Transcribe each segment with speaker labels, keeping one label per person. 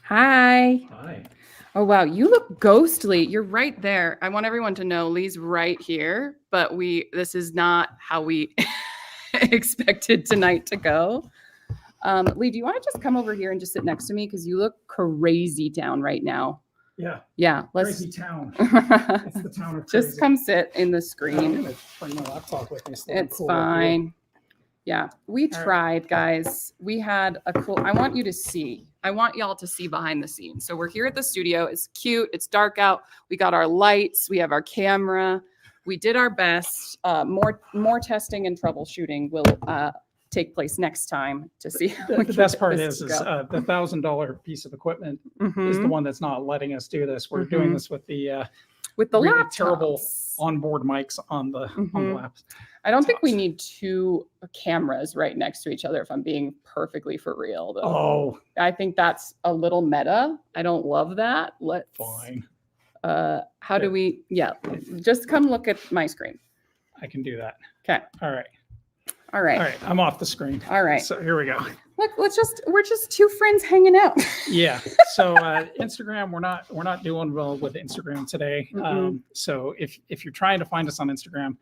Speaker 1: Hi.
Speaker 2: Hi.
Speaker 1: Oh, wow. You look ghostly. You're right there. I want everyone to know Lee's right here, but this is not how we expected tonight to go. Lee, do you want to just come over here and just sit next to me? Because you look crazy down right now.
Speaker 2: Yeah.
Speaker 1: Yeah.
Speaker 2: Crazy town. It's the town of crazy.
Speaker 1: Just come sit in the
Speaker 2: I'm
Speaker 1: screen.
Speaker 2: going to bring my laptop with me. So
Speaker 1: It's
Speaker 2: cool
Speaker 1: fine. Yeah, we tried, guys. We had a cool, I want y'all to see behind the scenes. So we're here at the studio. It's cute. It's dark out. We got our lights. We have our camera. We did our best. More testing and troubleshooting will take place next time to see.
Speaker 2: The best part is the $1,000 piece of equipment is the one that's not letting us do this. We're doing this with the really terrible onboard mics on the laps.
Speaker 1: I don't think we need two cameras right next to each other, if I'm being perfectly for real, though.
Speaker 2: Oh.
Speaker 1: I think that's a little meta. I don't love that.
Speaker 2: Fine.
Speaker 1: How do we, just come look at my screen.
Speaker 2: I can do that.
Speaker 1: Okay.
Speaker 2: All right.
Speaker 1: All right.
Speaker 2: All right. I'm off the screen.
Speaker 1: All right.
Speaker 2: So here we go.
Speaker 1: Look, we're just two friends hanging out.
Speaker 2: Yeah. So Instagram, we're not doing well with Instagram today. So if you're trying to find us on Instagram,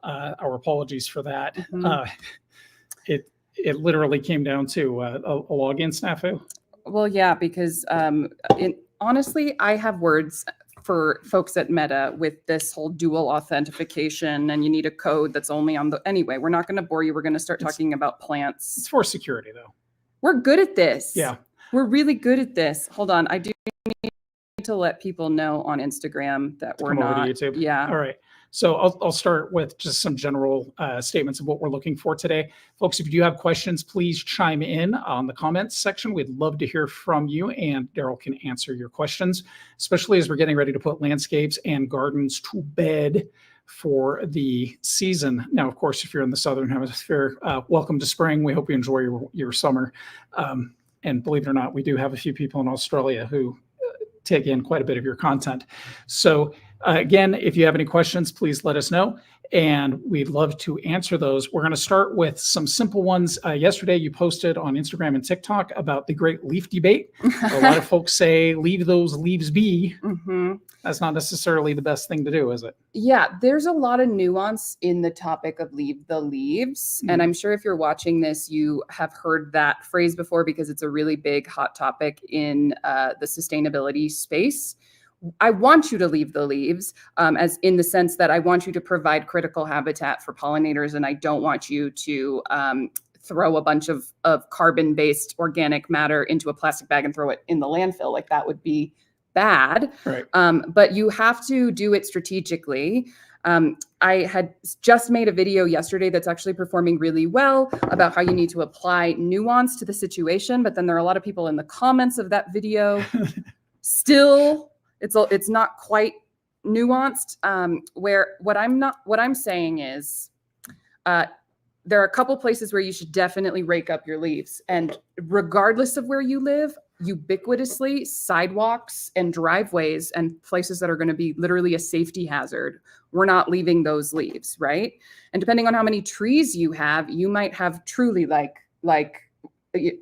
Speaker 2: our apologies for that. It literally came down to a login snafu.
Speaker 1: Well, yeah, because honestly, I have words for folks at Meta with this whole dual authentication, and you need a code that's only on the. Anyway, we're not going to bore you. We're going to start talking about plants.
Speaker 2: It's for security, though.
Speaker 1: We're good at this.
Speaker 2: Yeah,
Speaker 1: we're really good at this. Hold on, I do need to let people know on Instagram that we're not.
Speaker 2: Over to YouTube.
Speaker 1: Yeah.
Speaker 2: All right. So I'll start with just some general statements of what we're looking for today. Folks, if you do have questions, please chime in on the comments section. We'd love to hear from you, and Daryl can answer your questions, especially as we're getting ready to put landscapes and gardens to bed for the season. Now, of course, if you're in the Southern Hemisphere, welcome to spring. We hope you enjoy your summer. And believe it or not, we do have a few people in Australia who take in quite a bit of your content. So again, if you have any questions, please let us know, and we'd love to answer those. We're going to start with some simple ones. Yesterday, you posted on Instagram and TikTok about the great leaf debate. A lot of folks say, leave those leaves be. That's not necessarily the best thing to do, is it?
Speaker 1: Yeah, there's a lot of nuance in the topic of leave the leaves. And I'm sure if you're watching this, you have heard that phrase before because it's a really big hot topic in the sustainability space. I want you to leave the leaves, as in the sense that I want you to provide critical habitat for pollinators, and I don't want you to throw a bunch of carbon-based organic matter into a plastic bag and throw it in the landfill. Like, that would be bad.
Speaker 2: Right.
Speaker 1: But you have to do it strategically. I had just made a video yesterday that's actually performing really well about how you need to apply nuance to the situation, but then there are a lot of people in the comments of that video still. It's not quite nuanced. Where what I'm saying is, there are a couple places where you should definitely rake up your leaves, and regardless of where you live, ubiquitously, sidewalks and driveways and places that are going to be literally a safety hazard, we're not leaving those leaves, right? And depending on how many trees you have, you might have truly like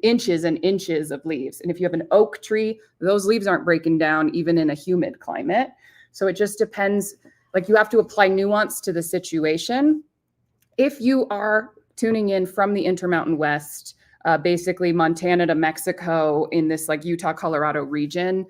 Speaker 1: inches and inches of leaves. And if you have an oak tree, those leaves aren't breaking down even in a humid climate. So it just depends. Like, you have to apply nuance to the situation. If you are tuning in from the Intermountain West, basically Montana to Mexico, in this like Utah, Colorado region,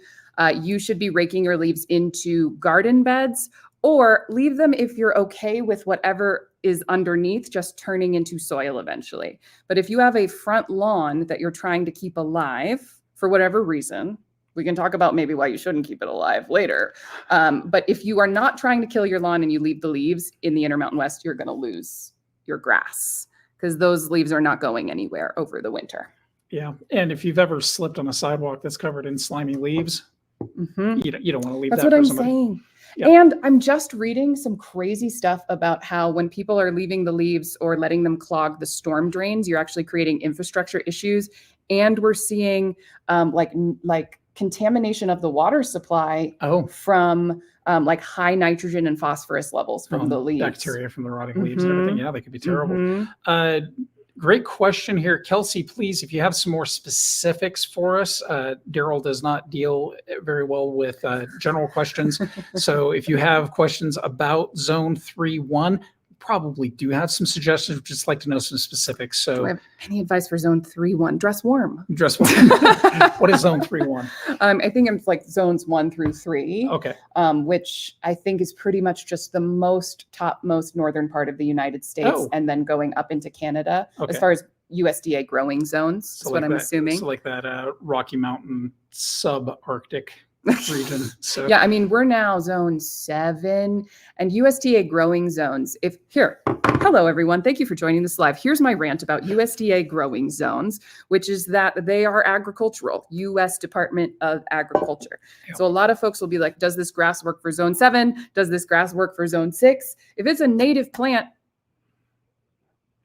Speaker 1: you should be raking your leaves into garden beds, or leave them, if you're okay with whatever is underneath, just turning into soil eventually. But if you have a front lawn that you're trying to keep alive for whatever reason, we can talk about maybe why you shouldn't keep it alive later. But if you are not trying to kill your lawn and you leave the leaves in the Intermountain West, you're going to lose your grass, because those leaves are not going anywhere over the winter.
Speaker 2: Yeah. And if you've ever slipped on a sidewalk that's covered in slimy leaves, you don't want to leave that for somebody.
Speaker 1: That's what I'm saying. Yep. And I'm just reading some crazy stuff about how when people are leaving the leaves or letting them clog the storm drains, you're actually creating infrastructure issues. And we're seeing like contamination of the water supply from like high nitrogen and phosphorus levels from the leaves.
Speaker 2: Bacteria from the rotting leaves and everything. Yeah, they could be terrible. Great question here. Kelsey, please, if you have some more specifics for us. Daryl does not deal very well with general questions. So if you have questions about Zone 3-1, probably do have some suggestions. We'd just like to know some specifics.
Speaker 1: Do I
Speaker 2: So
Speaker 1: have any advice for Zone 3-1? Dress warm.
Speaker 2: dress one. What is Zone 3-1?
Speaker 1: I think it's like zones 1 through 3,
Speaker 2: Okay.
Speaker 1: which I think is pretty much just the topmost northern part of the United States,
Speaker 2: Oh.
Speaker 1: and then going up into Canada
Speaker 2: Okay.
Speaker 1: as far as USDA growing zones.
Speaker 2: So
Speaker 1: That's
Speaker 2: like
Speaker 1: what I'm
Speaker 2: that,
Speaker 1: assuming.
Speaker 2: So like that Rocky Mountain subarctic region. So
Speaker 1: Yeah, I mean, we're now zone 7 and USDA growing zones. Hello, everyone. Thank you for joining this live. Here's my rant about USDA growing zones, which is that they are agricultural, U.S. Department of Agriculture.
Speaker 2: Yeah.
Speaker 1: So a lot of folks will be like, does this grass work for zone 7? Does this grass work for zone 6? If it's a native plant,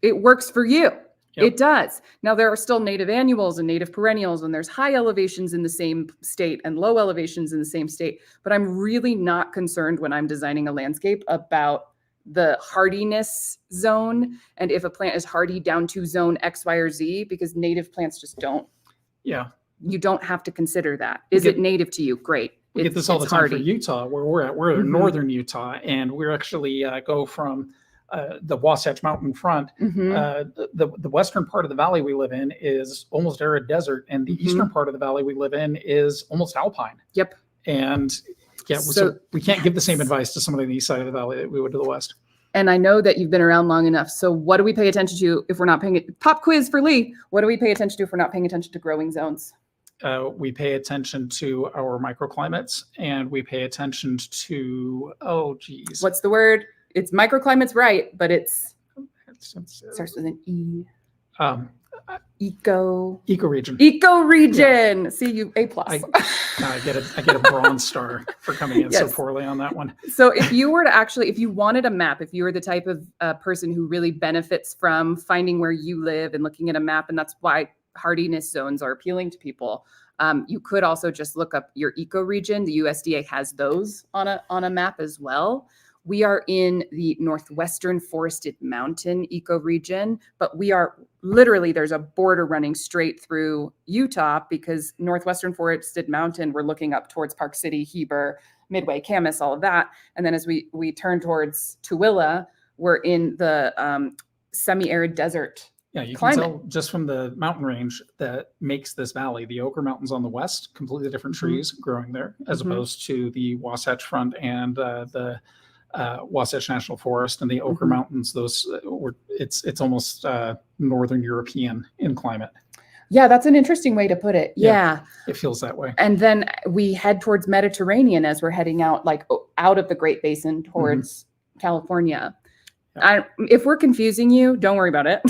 Speaker 1: it works for you.
Speaker 2: Yep.
Speaker 1: It does. Now, there are still native annuals and native perennials, and there's high elevations in the same state and low elevations in the same state. But I'm really not concerned when I'm designing a landscape about the hardiness zone and if a plant is hardy down to zone X, Y, or Z, because native plants just don't.
Speaker 2: yeah,
Speaker 1: You don't have to consider that. Is it native to you? Great.
Speaker 2: we get this all the
Speaker 1: It's
Speaker 2: time
Speaker 1: hardy.
Speaker 2: for Utah, where we're at. We're in
Speaker 1: Mhm.
Speaker 2: northern Utah, and we're actually go from the Wasatch Mountain front.
Speaker 1: Mhm.
Speaker 2: The western part of the valley we live in is almost arid desert, and the
Speaker 1: Mhm.
Speaker 2: eastern part of the valley we live in is almost alpine.
Speaker 1: Yep.
Speaker 2: And yeah,
Speaker 1: So
Speaker 2: so we can't give the same
Speaker 1: yes.
Speaker 2: advice to somebody on the east side of the valley that we would to the west.
Speaker 1: And I know that you've been around long enough. So what do we pay attention to if we're not paying it? Pop quiz for Leigh. What do we pay attention to if we're not paying attention to growing zones?
Speaker 2: We pay attention to our microclimates, and we pay attention to,
Speaker 1: What's the word? It's microclimates, right? But it
Speaker 2: starts
Speaker 1: starts with an E.
Speaker 2: um,
Speaker 1: Ecoregion.
Speaker 2: ecoregion.
Speaker 1: See, you A+.
Speaker 2: I get a bronze star for coming in so
Speaker 1: Yes.
Speaker 2: poorly on that one.
Speaker 1: So if you were to if you wanted a map, if you were the type of person who really benefits from finding where you live and looking at a map, and that's why hardiness zones are appealing to people, you could also just look up your ecoregion. The USDA has those on a map as well. We are in the northwestern forested mountain ecoregion, but we are literally, there's a border running straight through Utah, because northwestern forested mountain, we're looking up towards Park City, Heber, Midway, Camas, all of that. And then as we turn towards Tooele, we're in the semi-arid desert.
Speaker 2: Yeah, you
Speaker 1: climate.
Speaker 2: can tell just from the mountain range that makes this valley. The Ochre Mountains on the west, completely different trees growing there, as
Speaker 1: Mhm.
Speaker 2: opposed to the Wasatch Front and the Wasatch National Forest and the Ochre
Speaker 1: Mhm.
Speaker 2: Mountains. Those it's almost Northern European in climate.
Speaker 1: Yeah, that's an interesting way to put it.
Speaker 2: Yeah.
Speaker 1: Yeah.
Speaker 2: It feels that way.
Speaker 1: And then we head towards Mediterranean as we're heading out, like out of the Great Basin towards California. If we're confusing you, don't worry about it.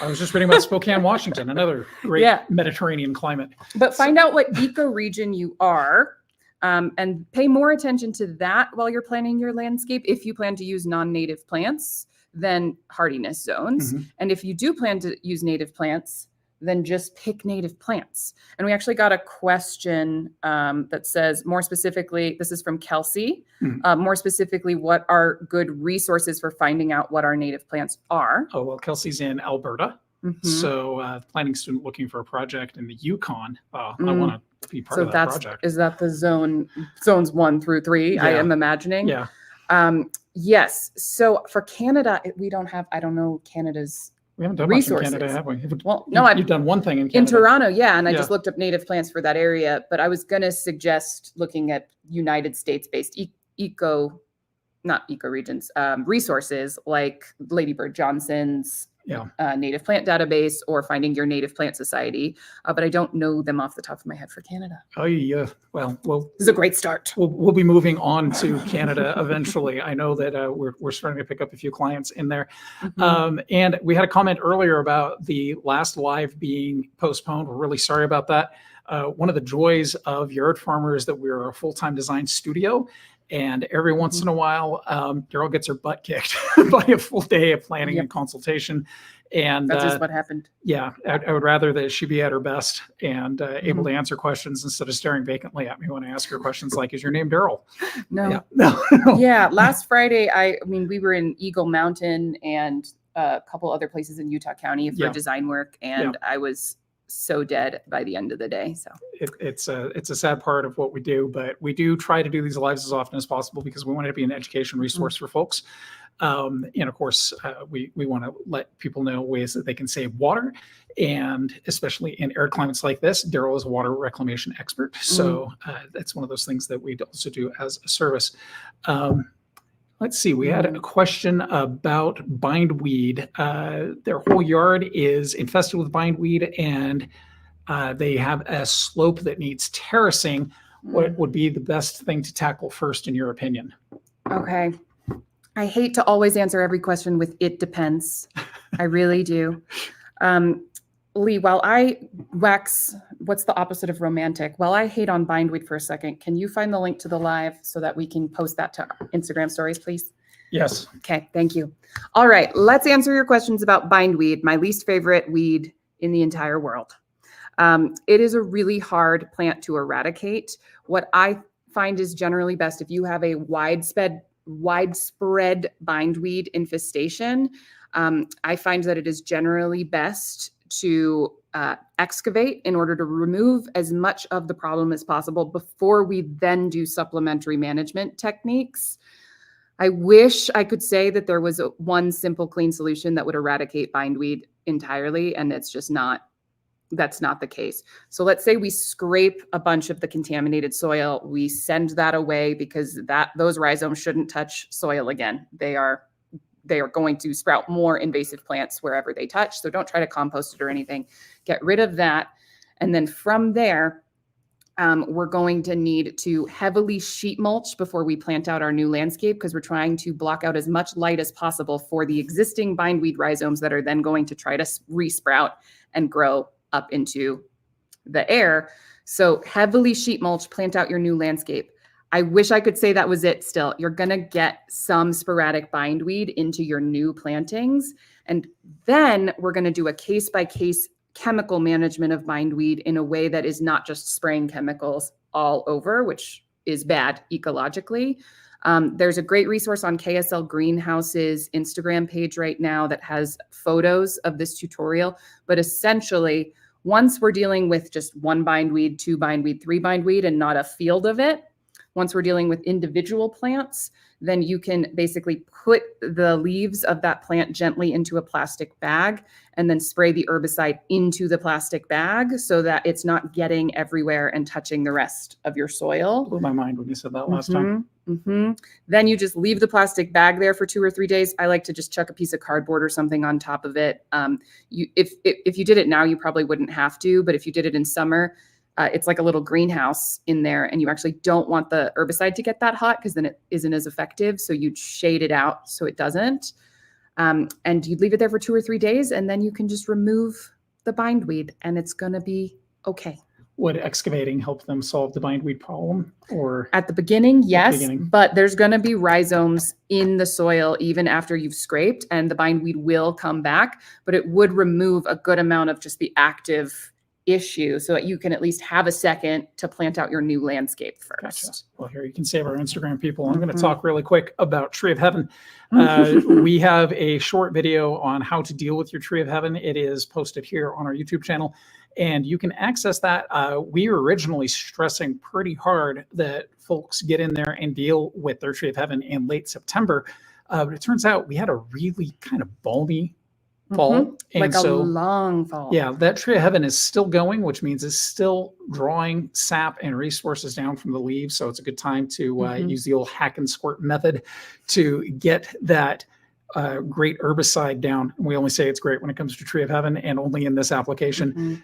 Speaker 2: I was just reading about Spokane, Washington, another great Mediterranean climate.
Speaker 1: But find out what ecoregion you are, and pay more attention to that while you're planning your landscape. If you plan to use non-native plants, then hardiness zones.
Speaker 2: Mhm.
Speaker 1: And if you do plan to use native plants, then just pick native plants. And we actually got a question that says, more specifically, this is from Kelsey, more specifically, what are good resources for finding out what our native plants are?
Speaker 2: Oh, well, Kelsey's in Alberta.
Speaker 1: Mhm.
Speaker 2: So planning student looking for a project in the Yukon. I want to be part
Speaker 1: So
Speaker 2: of that project.
Speaker 1: is that the zones 1 through 3, I
Speaker 2: Yeah.
Speaker 1: am imagining?
Speaker 2: Yeah.
Speaker 1: Yes. So for Canada, we don't have, I don't know Canada's
Speaker 2: We haven't done much in
Speaker 1: resources.
Speaker 2: Canada, have we?
Speaker 1: Well, no,
Speaker 2: You've done one thing in
Speaker 1: in
Speaker 2: Canada.
Speaker 1: Toronto, yeah, and I
Speaker 2: Yeah.
Speaker 1: just looked up native plants for that area, but I was going to suggest looking at United States-based not ecoregions, resources like Lady Bird Johnson's native plant database, or finding your native plant society, but I don't know them off the top of my head for Canada.
Speaker 2: Oh, yeah. Well,
Speaker 1: This is a great start.
Speaker 2: We'll be moving on to Canada eventually. I know that we're starting to pick up a few clients in there.
Speaker 1: Mhm.
Speaker 2: And we had a comment earlier about the last live being postponed. We're really sorry about that. One of the joys of YardFarmer is that we're a full-time design studio. And every once in a while, Daryl gets her butt kicked by a full day of planning and consultation. And
Speaker 1: That's just what happened.
Speaker 2: yeah, I would rather that she be at her best and able to answer questions instead of staring vacantly at me when I ask her questions like, is your name Daryl?
Speaker 1: No.
Speaker 2: Yeah. No.
Speaker 1: Yeah, last Friday, I mean, we were in Eagle Mountain, and a couple other places in Utah County for design work, and I was so dead by the end of the day. So
Speaker 2: it's a sad part of what we do, but we do try to do these lives as often as possible because we want it to be an education resource for folks. And of course, we want to let people know ways that they can save water, and especially in arid climates like this. Daryl is a water reclamation expert, so that's one of those things that we also do as a service. Let's see, we had a question about bindweed. Their whole yard is infested with bindweed, and they have a slope that needs terracing. What would be the best thing to tackle first, in your opinion?
Speaker 1: Okay. I hate to always answer every question with "it depends." I really do. Leigh, while I wax, what's the opposite of romantic? While I hate on bindweed for a second, can you find the link to the live so that we can post that to Instagram stories, please?
Speaker 2: Yes.
Speaker 1: Okay, thank you. All right, let's answer your questions about bindweed, my least favorite weed in the entire world. It is a really hard plant to eradicate. What I find is generally best if you have a widespread bindweed infestation. I find that it is generally best to excavate in order to remove as much of the problem as possible before we then do supplementary management techniques. I wish I could say that there was one simple, clean solution that would eradicate bindweed entirely, and it's just not. That's not the case. So let's say we scrape a bunch of the contaminated soil, we send that away because those rhizomes shouldn't touch soil again. They are going to sprout more invasive plants wherever they touch. So don't try to compost it or anything. Get rid of that. And then from there, we're going to need to heavily sheet mulch before we plant out our new landscape, because we're trying to block out as much light as possible for the existing bindweed rhizomes that are then going to try to resprout and grow up into the air. So heavily sheet mulch, plant out your new landscape. I wish I could say that was it still. You're going to get some sporadic bindweed into your new plantings. And then we're going to do a case-by-case chemical management of bindweed in a way that is not just spraying chemicals all over, which is bad ecologically. There's a great resource on KSL Greenhouse's Instagram page right now that has photos of this tutorial. But essentially, once we're dealing with just one bindweed, two bindweed, three bindweed, and not a field of it, once we're dealing with individual plants, then you can basically put the leaves of that plant gently into a plastic bag and then spray the herbicide into the plastic bag so that it's not getting everywhere and touching the rest of your soil.
Speaker 2: Blew my mind when you said that last time.
Speaker 1: Then you just leave the plastic bag there for 2 or 3 days. I like to just chuck a piece of cardboard or something on top of it. If you did it now, you probably wouldn't have to, but if you did it in summer, it's like a little greenhouse in there, and you actually don't want the herbicide to get that hot because then it isn't as effective. So you'd shade it out so it doesn't. And you'd leave it there for 2 or 3 days, and then you can just remove the bindweed and it's going to be okay.
Speaker 2: Would excavating help them solve the bindweed problem? Or
Speaker 1: at the beginning, yes, but there's going to be rhizomes in the soil even after you've scraped, and the bindweed will come back, but it would remove a good amount of just the active issue so that you can at least have a second to plant out your new landscape first.
Speaker 2: Gotcha. Well, here you can save our Instagram people. I'm going to talk really quick about Tree of Heaven. We have a short video on how to deal with your Tree of Heaven. It is posted here on our YouTube channel, and you can access that. We were originally stressing pretty hard that folks get in there and deal with their Tree of Heaven in late September. But it turns out we had a really kind of balmy fall. And
Speaker 1: like a long fall.
Speaker 2: Yeah, that Tree of Heaven is still going, which means it's still drawing sap and resources down from the leaves. So it's a good time to use the old hack and squirt method to get that great herbicide down. And we only say it's great when it comes to Tree of Heaven and only in this application.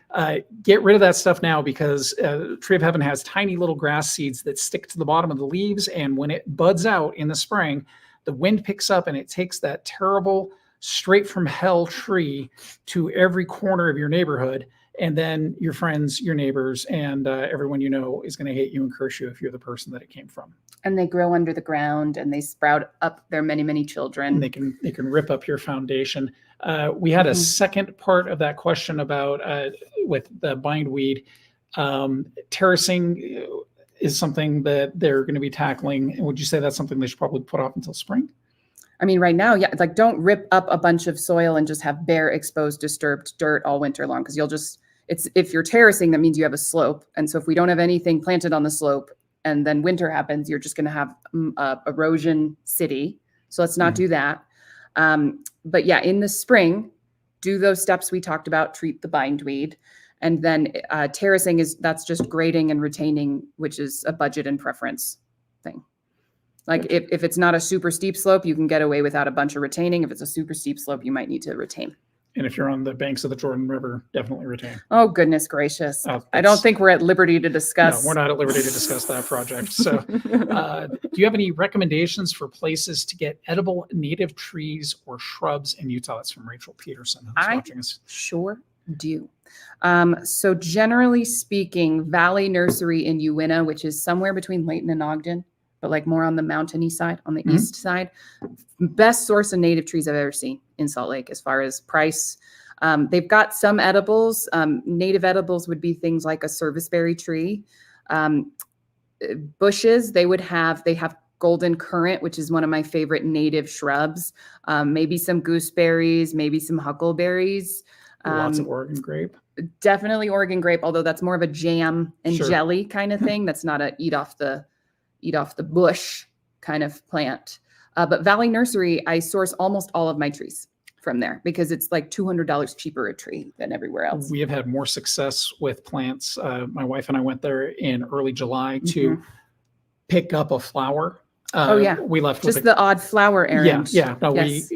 Speaker 2: Get rid of that stuff now, because Tree of Heaven has tiny little grass seeds that stick to the bottom of the leaves. And when it buds out in the spring, the wind picks up and it takes that terrible straight from hell tree to every corner of your neighborhood. And then your friends, your neighbors, and everyone you know is going to hate you and curse you if you're the person that it came from.
Speaker 1: And they grow under the ground and they sprout up their many, many children.
Speaker 2: And they can rip up your foundation. We had a second part of that question about with the bindweed. Terracing is something that they're going to be tackling. And would you say that's something they should probably put off until spring?
Speaker 1: I mean, right now, yeah, it's like don't rip up a bunch of soil and just have bare, exposed, disturbed dirt all winter long, because you'll just, if you're terracing, that means you have a slope. And so if we don't have anything planted on the slope and then winter happens, you're just going to have erosion city. So let's not do that. But yeah, in the spring, do those steps we talked about, treat the bindweed. And then terracing that's just grading and retaining, which is a budget and preference thing. Like if it's not a super steep slope, you can get away without a bunch of retaining. If it's a super steep slope, you might need to retain.
Speaker 2: And if you're on the banks of the Jordan River, definitely retain.
Speaker 1: Oh, goodness gracious. I don't think we're at liberty to discuss.
Speaker 2: No, we're not at liberty to discuss that project. So do you have any recommendations for places to get edible native trees or shrubs in Utah? That's from Rachel Peterson, who's watching us.
Speaker 1: Sure do. So generally speaking, Valley Nursery in Uinta, which is somewhere between Layton and Ogden, but like more on the mountainy side, on the east side, best source of native trees I've ever seen in Salt Lake as far as price. They've got some edibles. Native edibles would be things like a serviceberry tree. Bushes, they have golden currant, which is one of my favorite native shrubs. Maybe some gooseberries, maybe some huckleberries.
Speaker 2: Lots of Oregon grape.
Speaker 1: Definitely Oregon grape, although that's more of a jam and jelly kind of thing. That's not a eat off the bush kind of plant. But Valley Nursery, I source almost all of my trees from there because it's like $200 cheaper a tree than everywhere else.
Speaker 2: We have had more success with plants. My wife and I went there in early July to pick up a flower. We left
Speaker 1: just the odd flower errand.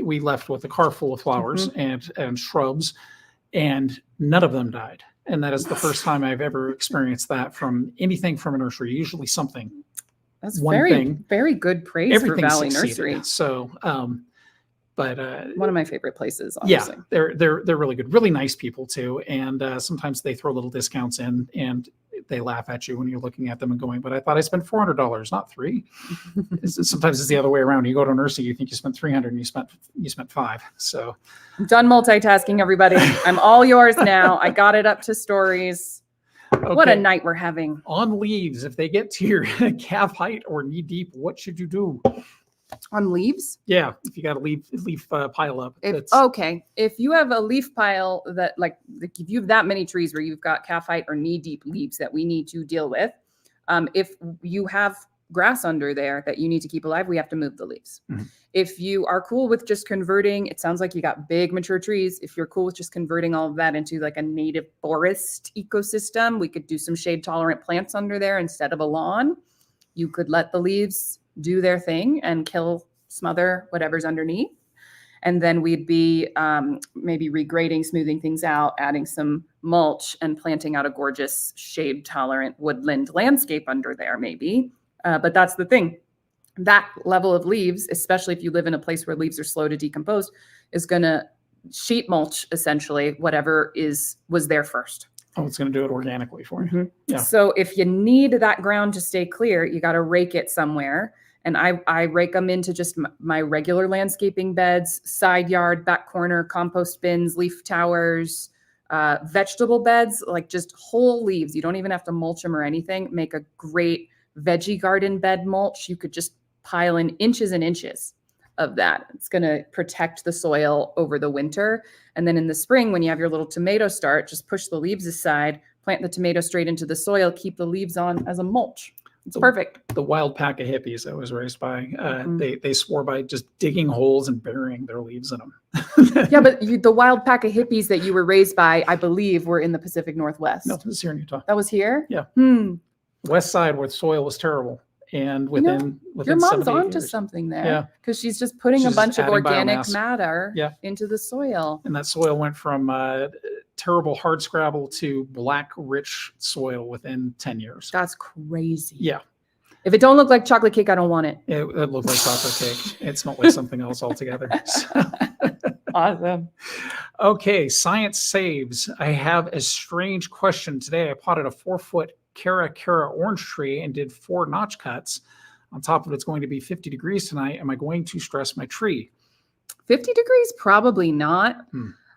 Speaker 2: We left with a car full of flowers and shrubs, and none of them died. And that is the first time I've ever experienced that from anything from a nursery. Usually something.
Speaker 1: That's very good praise for Valley Nursery.
Speaker 2: So, but
Speaker 1: one of my favorite places. Honestly.
Speaker 2: Yeah, they're really good, really nice people too. And sometimes they throw little discounts in, and they laugh at you when you're looking at them and going, "But I thought I spent $400, not $3." Sometimes it's the other way around. You go to a nursery, you think you spent $300, and you spent $5. So,
Speaker 1: I'm done multitasking, everybody. I'm all yours now. I got it up to stories. Okay. What a night we're having.
Speaker 2: On leaves, if they get to your calf height or knee deep, what should you do?
Speaker 1: On leaves?
Speaker 2: Yeah, if you got a leaf pile up.
Speaker 1: If you have a leaf pile that like if you have that many trees where you've got calf height or knee deep leaves that we need to deal with, if you have grass under there that you need to keep alive, we have to move the leaves. If you are cool with just converting, it sounds like you got big mature trees. If you're cool with just converting all of that into like a native forest ecosystem, we could do some shade tolerant plants under there instead of a lawn. You could let the leaves do their thing and smother whatever's underneath. And then we'd be maybe regrading, smoothing things out, adding some mulch and planting out a gorgeous shade tolerant woodland landscape under there maybe. But that's the thing. That level of leaves, especially if you live in a place where leaves are slow to decompose, is going to sheet mulch essentially whatever was there first.
Speaker 2: Oh, it's going to do it organically for you. Yeah.
Speaker 1: So if you need that ground to stay clear, you got to rake it somewhere. And I rake them into just my regular landscaping beds, side yard, back corner, compost bins, leaf towers, vegetable beds, like just whole leaves. You don't even have to mulch them or anything. Make a great veggie garden bed mulch. You could just pile in inches and inches of that. It's going to protect the soil over the winter. And then in the spring, when you have your little tomato start, just push the leaves aside, plant the tomato straight into the soil, keep the leaves on as a mulch. It's perfect.
Speaker 2: The wild pack of hippies I was raised by, they swore by just digging holes and burying their leaves in them.
Speaker 1: Yeah, but the wild pack of hippies that you were raised by, I believe, were in the Pacific Northwest.
Speaker 2: No, it was here in Utah.
Speaker 1: That was here?
Speaker 2: Yeah. West side where the soil was terrible. And within
Speaker 1: your mom's onto something there, because she's just putting a bunch of organic matter into the soil.
Speaker 2: And that soil went from terrible hard scrabble to black rich soil within 10 years.
Speaker 1: That's crazy.
Speaker 2: Yeah.
Speaker 1: If it don't look like chocolate cake, I don't want it.
Speaker 2: It looked like chocolate cake. It smelled like something else altogether.
Speaker 1: Awesome.
Speaker 2: Okay, science saves. I have a strange question today. I potted a 4-foot Cara orange tree and did 4 notch cuts. On top of it's going to be 50 degrees tonight. Am I going to stress my tree?
Speaker 1: 50 degrees? Probably not.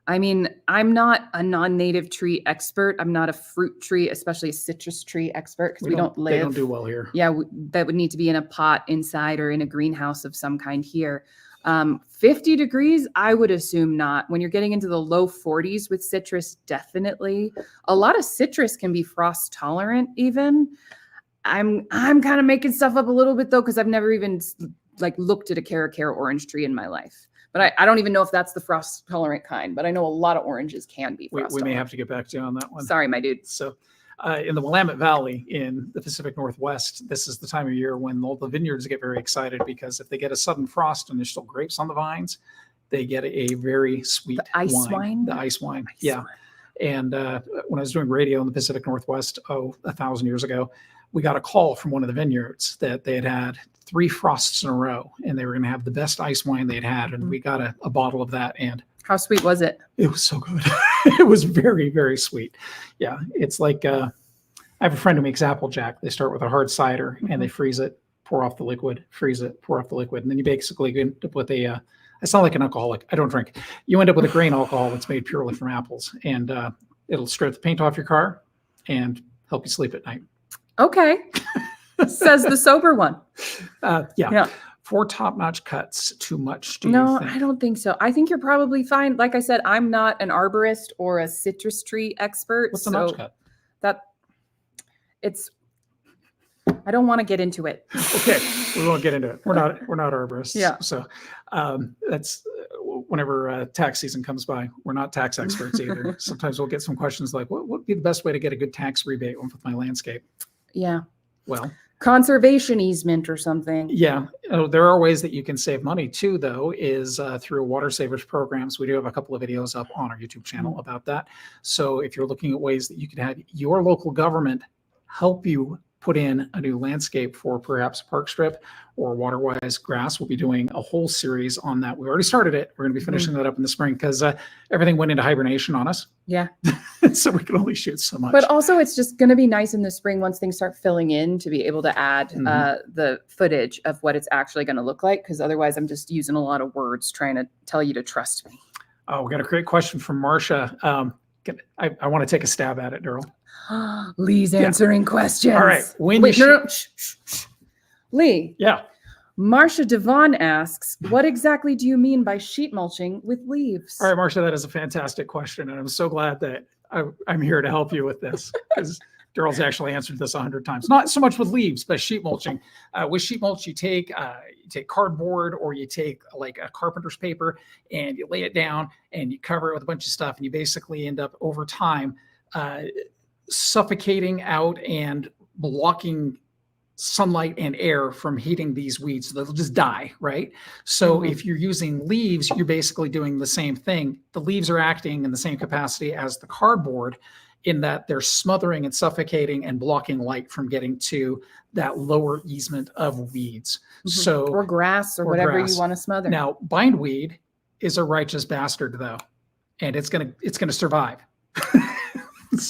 Speaker 1: I mean, I'm not a non-native tree expert. I'm not a fruit tree, especially a citrus tree expert, because we don't live.
Speaker 2: They don't do well here.
Speaker 1: Yeah, that would need to be in a pot inside or in a greenhouse of some kind here. 50 degrees, I would assume not. When you're getting into the low 40s with citrus, definitely. A lot of citrus can be frost tolerant even. I'm kind of making stuff up a little bit though, because I've never even like looked at a Cara orange tree in my life. But I don't even know if that's the frost tolerant kind, but I know a lot of oranges can be frost tolerant.
Speaker 2: We may have to get back to you on that one.
Speaker 1: Sorry, my dude.
Speaker 2: So in the Willamette Valley in the Pacific Northwest, this is the time of year when all the vineyards get very excited, because if they get a sudden frost and there's still grapes on the vines, they get a very sweet
Speaker 1: ice wine.
Speaker 2: The ice wine. Yeah. And when I was doing radio in the Pacific Northwest, 1,000 years ago, we got a call from one of the vineyards that they had 3 frosts in a row and they were going to have the best ice wine they'd had. And we got a bottle of that. And
Speaker 1: how sweet was it?
Speaker 2: it was so good. It was very, very sweet. Yeah. It's like, I have a friend who makes Applejack. They start with a hard cider and they freeze it, pour off the liquid, freeze it, pour off the liquid. And then you basically end up with I sound like an alcoholic. I don't drink. You end up with a grain alcohol that's made purely from apples, and it'll scrape the paint off your car and help you sleep at night.
Speaker 1: Okay. Says the sober one.
Speaker 2: Yeah. 4 top-notch cuts, too much, do you
Speaker 1: No,
Speaker 2: think?
Speaker 1: I don't think so. I think you're probably fine. Like I said, I'm not an arborist or a citrus tree expert.
Speaker 2: What's the notch cut?
Speaker 1: I don't want to get into it.
Speaker 2: Okay, we won't get into it. We're not arborists.
Speaker 1: Yeah.
Speaker 2: So that's whenever tax season comes by, we're not tax experts either. Sometimes we'll get some questions like, what would be the best way to get a good tax rebate with my landscape?
Speaker 1: Yeah.
Speaker 2: Well,
Speaker 1: conservation easement or something.
Speaker 2: yeah. There are ways that you can save money too, though, is through water savers programs. We do have a couple of videos up on our YouTube channel about that. So if you're looking at ways that you can have your local government help you put in a new landscape for perhaps a park strip or waterwise grass, we'll be doing a whole series on that. We already started it. We're going to be finishing that up in the spring because everything went into hibernation on us.
Speaker 1: Yeah.
Speaker 2: So we can only shoot so much.
Speaker 1: But also it's just going to be nice in the spring once things start filling in to be able to add the footage of what it's actually going to look like. Because otherwise I'm just using a lot of words trying to tell you to trust me.
Speaker 2: Oh, we got a great question from Marcia. I want to take a stab at it, Daryl.
Speaker 1: Lee's answering questions.
Speaker 2: All right.
Speaker 1: Wait, no. Shh. Lee.
Speaker 2: Yeah.
Speaker 1: Marcia Devon asks, what exactly do you mean by sheet mulching with leaves?
Speaker 2: All right, Marcia, that is a fantastic question. And I'm so glad that I'm here to help you with this because Daryl's actually answered this 100 times. Not so much with leaves, but sheet mulching. With sheet mulch, you take cardboard or you take like a carpenter's paper and you lay it down and you cover it with a bunch of stuff. And you basically end up over time suffocating out and blocking sunlight and air from heating these weeds. So they'll just die, right? So if you're using leaves, you're basically doing the same thing. The leaves are acting in the same capacity as the cardboard in that they're smothering and suffocating and blocking light from getting to that lower easement of weeds. So
Speaker 1: or grass or whatever you want to smother.
Speaker 2: Now, bindweed is a righteous bastard though, and it's gonna survive.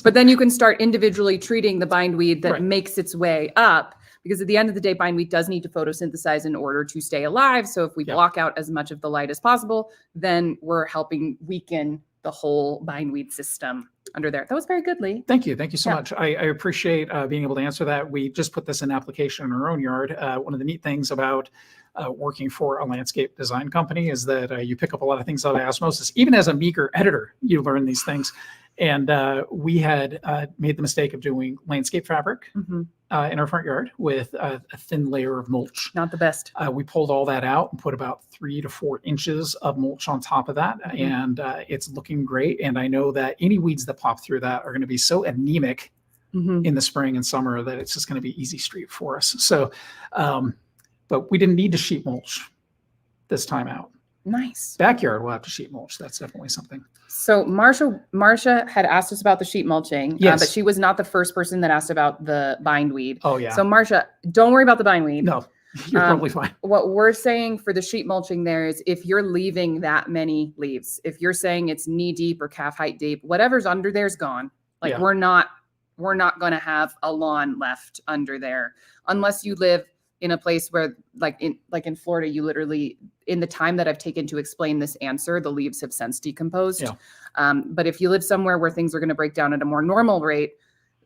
Speaker 1: But then you can start individually treating the bindweed that makes its way up, because at the end of the day, bindweed does need to photosynthesize in order to stay alive. So if we block out as much of the light as possible, then we're helping weaken the whole bindweed system under there. That was very good, Lee.
Speaker 2: Thank you. Thank you so much. I appreciate being able to answer that. We just put this in application in our own yard. One of the neat things about working for a landscape design company is that you pick up a lot of things out of osmosis. Even as a meager editor, you learn these things. And we had made the mistake of doing landscape fabric in our front yard with a thin layer of mulch.
Speaker 1: Not the best.
Speaker 2: We pulled all that out and put about 3 to 4 inches of mulch on top of that. And it's looking great. And I know that any weeds that pop through that are going to be so anemic in the spring and summer that it's just going to be easy street for us. So, but we didn't need to sheet mulch this time out.
Speaker 1: Nice.
Speaker 2: Backyard, we'll have to sheet mulch. That's definitely something.
Speaker 1: So Marcia had asked us about the sheet mulching, but she was not the first person that asked about the bindweed.
Speaker 2: Oh, yeah.
Speaker 1: So Marcia, don't worry about the bindweed.
Speaker 2: No, you're probably fine.
Speaker 1: What we're saying for the sheet mulching there is if you're leaving that many leaves, if you're saying it's knee deep or calf height deep, whatever's under there is gone. Like we're not going to have a lawn left under there unless you live in a place where like in Florida, you literally, in the time that I've taken to explain this answer, the leaves have since decomposed. Yeah. But if you live somewhere where things are going to break down at a more normal rate,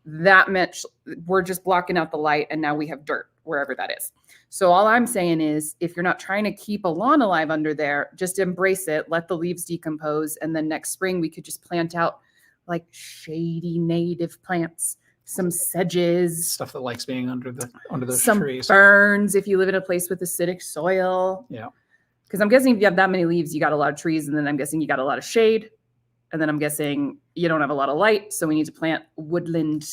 Speaker 1: that meant we're just blocking out the light and now we have dirt wherever that is. So all I'm saying is, if you're not trying to keep a lawn alive under there, just embrace it, let the leaves decompose. And then next spring, we could just plant out like shady native plants, some sedges,
Speaker 2: Stuff that likes being under those
Speaker 1: some
Speaker 2: trees.
Speaker 1: ferns if you live in a place with acidic soil.
Speaker 2: Yeah.
Speaker 1: Because I'm guessing if you have that many leaves, you got a lot of trees, and then I'm guessing you got a lot of shade. And then I'm guessing you don't have a lot of light. So we need to plant woodland,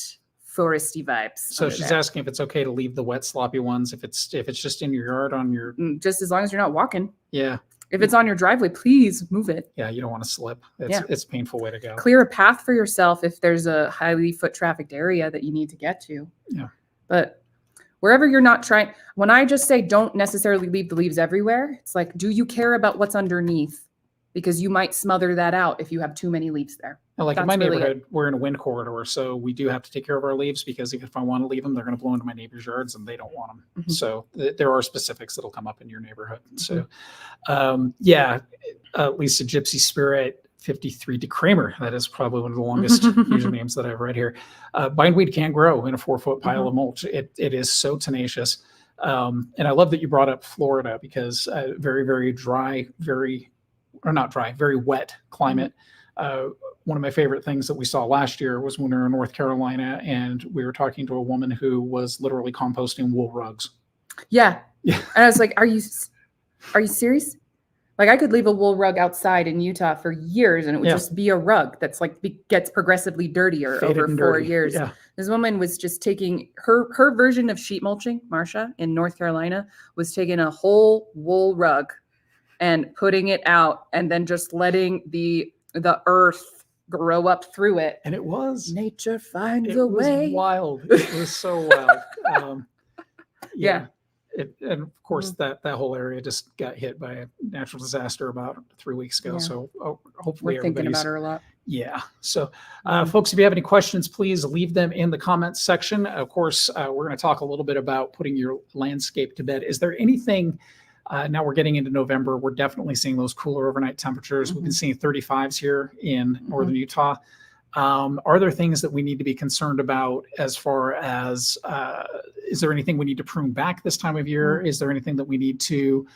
Speaker 1: foresty vibes.
Speaker 2: So she's asking if it's okay to leave the wet, sloppy ones if it's just in your yard on your.
Speaker 1: Just as long as you're not walking.
Speaker 2: Yeah.
Speaker 1: If it's on your driveway, please move it.
Speaker 2: Yeah, you don't want to slip. It's a painful way to go.
Speaker 1: Clear a path for yourself if there's a highly foot trafficked area that you need to get to.
Speaker 2: Yeah.
Speaker 1: But wherever you're not trying, when I just say don't necessarily leave the leaves everywhere, it's like, do you care about what's underneath? Because you might smother that out if you have too many leaves there.
Speaker 2: And like in
Speaker 1: That's
Speaker 2: my
Speaker 1: really
Speaker 2: neighborhood, we're in a wind corridor, so we do have to take care of our leaves because if I want to leave them, they're going to blow into my neighbor's yards and they don't want them.
Speaker 1: Mhm.
Speaker 2: So there are specifics that'll come up in your neighborhood. So, Lisa Gypsy Spirit 53 de Kramer. That is probably one of the longest usernames that I've read here. Bindweed can grow in a 4-foot pile of mulch. It is so tenacious. And I love that you brought up Florida because very, very dry, very wet climate. One of my favorite things that we saw last year was when we were in North Carolina and we were talking to a woman who was literally composting wool rugs.
Speaker 1: Yeah.
Speaker 2: Yeah.
Speaker 1: And I was like, are you serious? Like, I could leave a wool rug outside in Utah for years and it would just be a rug that's like gets progressively dirtier
Speaker 2: Faded
Speaker 1: over
Speaker 2: and
Speaker 1: 4
Speaker 2: dirty.
Speaker 1: years.
Speaker 2: Yeah.
Speaker 1: This woman was just taking her version of sheet mulching, Marsha, in North Carolina, was taking a whole wool rug and putting it out and then just letting the earth grow up through it.
Speaker 2: And it was
Speaker 1: nature finds a way.
Speaker 2: It was wild. It was so wild.
Speaker 1: Yeah.
Speaker 2: And of course that whole area just got hit by a natural disaster about 3 weeks ago.
Speaker 1: Yeah.
Speaker 2: So hopefully
Speaker 1: We're thinking about her a lot.
Speaker 2: Yeah. So folks, if you have any questions, please leave them in the comments section. Of course, we're going to talk a little bit about putting your landscape to bed. Is there anything, now we're getting into November, we're definitely seeing those cooler overnight temperatures. We've been seeing 35s here in northern Utah. Are there things that we need to be concerned about as far as, is there anything we need to prune back this time of year? Is there anything that we need to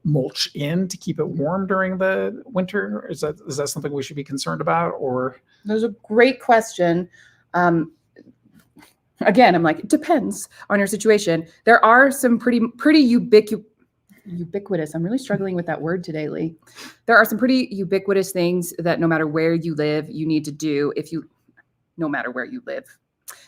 Speaker 2: mulch in to keep it warm during the winter? Is that something we should be concerned about? Or
Speaker 1: There's a great question. Again, I'm like, it depends on your situation. There are some pretty ubiquitous. I'm really struggling with that word today, Lee. There are some pretty ubiquitous things that no matter where you live, you need to do no matter where you live.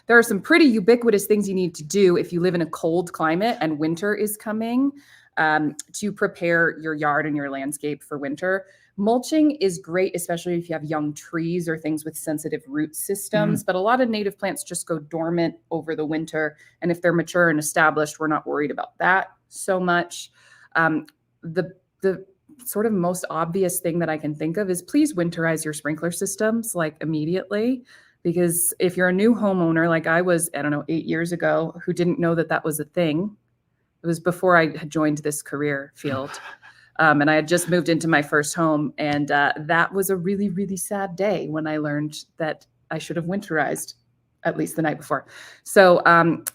Speaker 1: There are some pretty ubiquitous things you need to do if you live in a cold climate and winter is coming, to prepare your yard and your landscape for winter. Mulching is great, especially if you have young trees or things with sensitive root systems, but a lot of native plants just go dormant over the winter. And if they're mature and established, we're not worried about that so much. The sort of most obvious thing that I can think of is please winterize your sprinkler systems like immediately. Because if you're a new homeowner, like I was, 8 years ago, who didn't know that was a thing. It was before I had joined this career field. And I had just moved into my first home. And that was a really, really sad day when I learned that I should have winterized at least the night before. So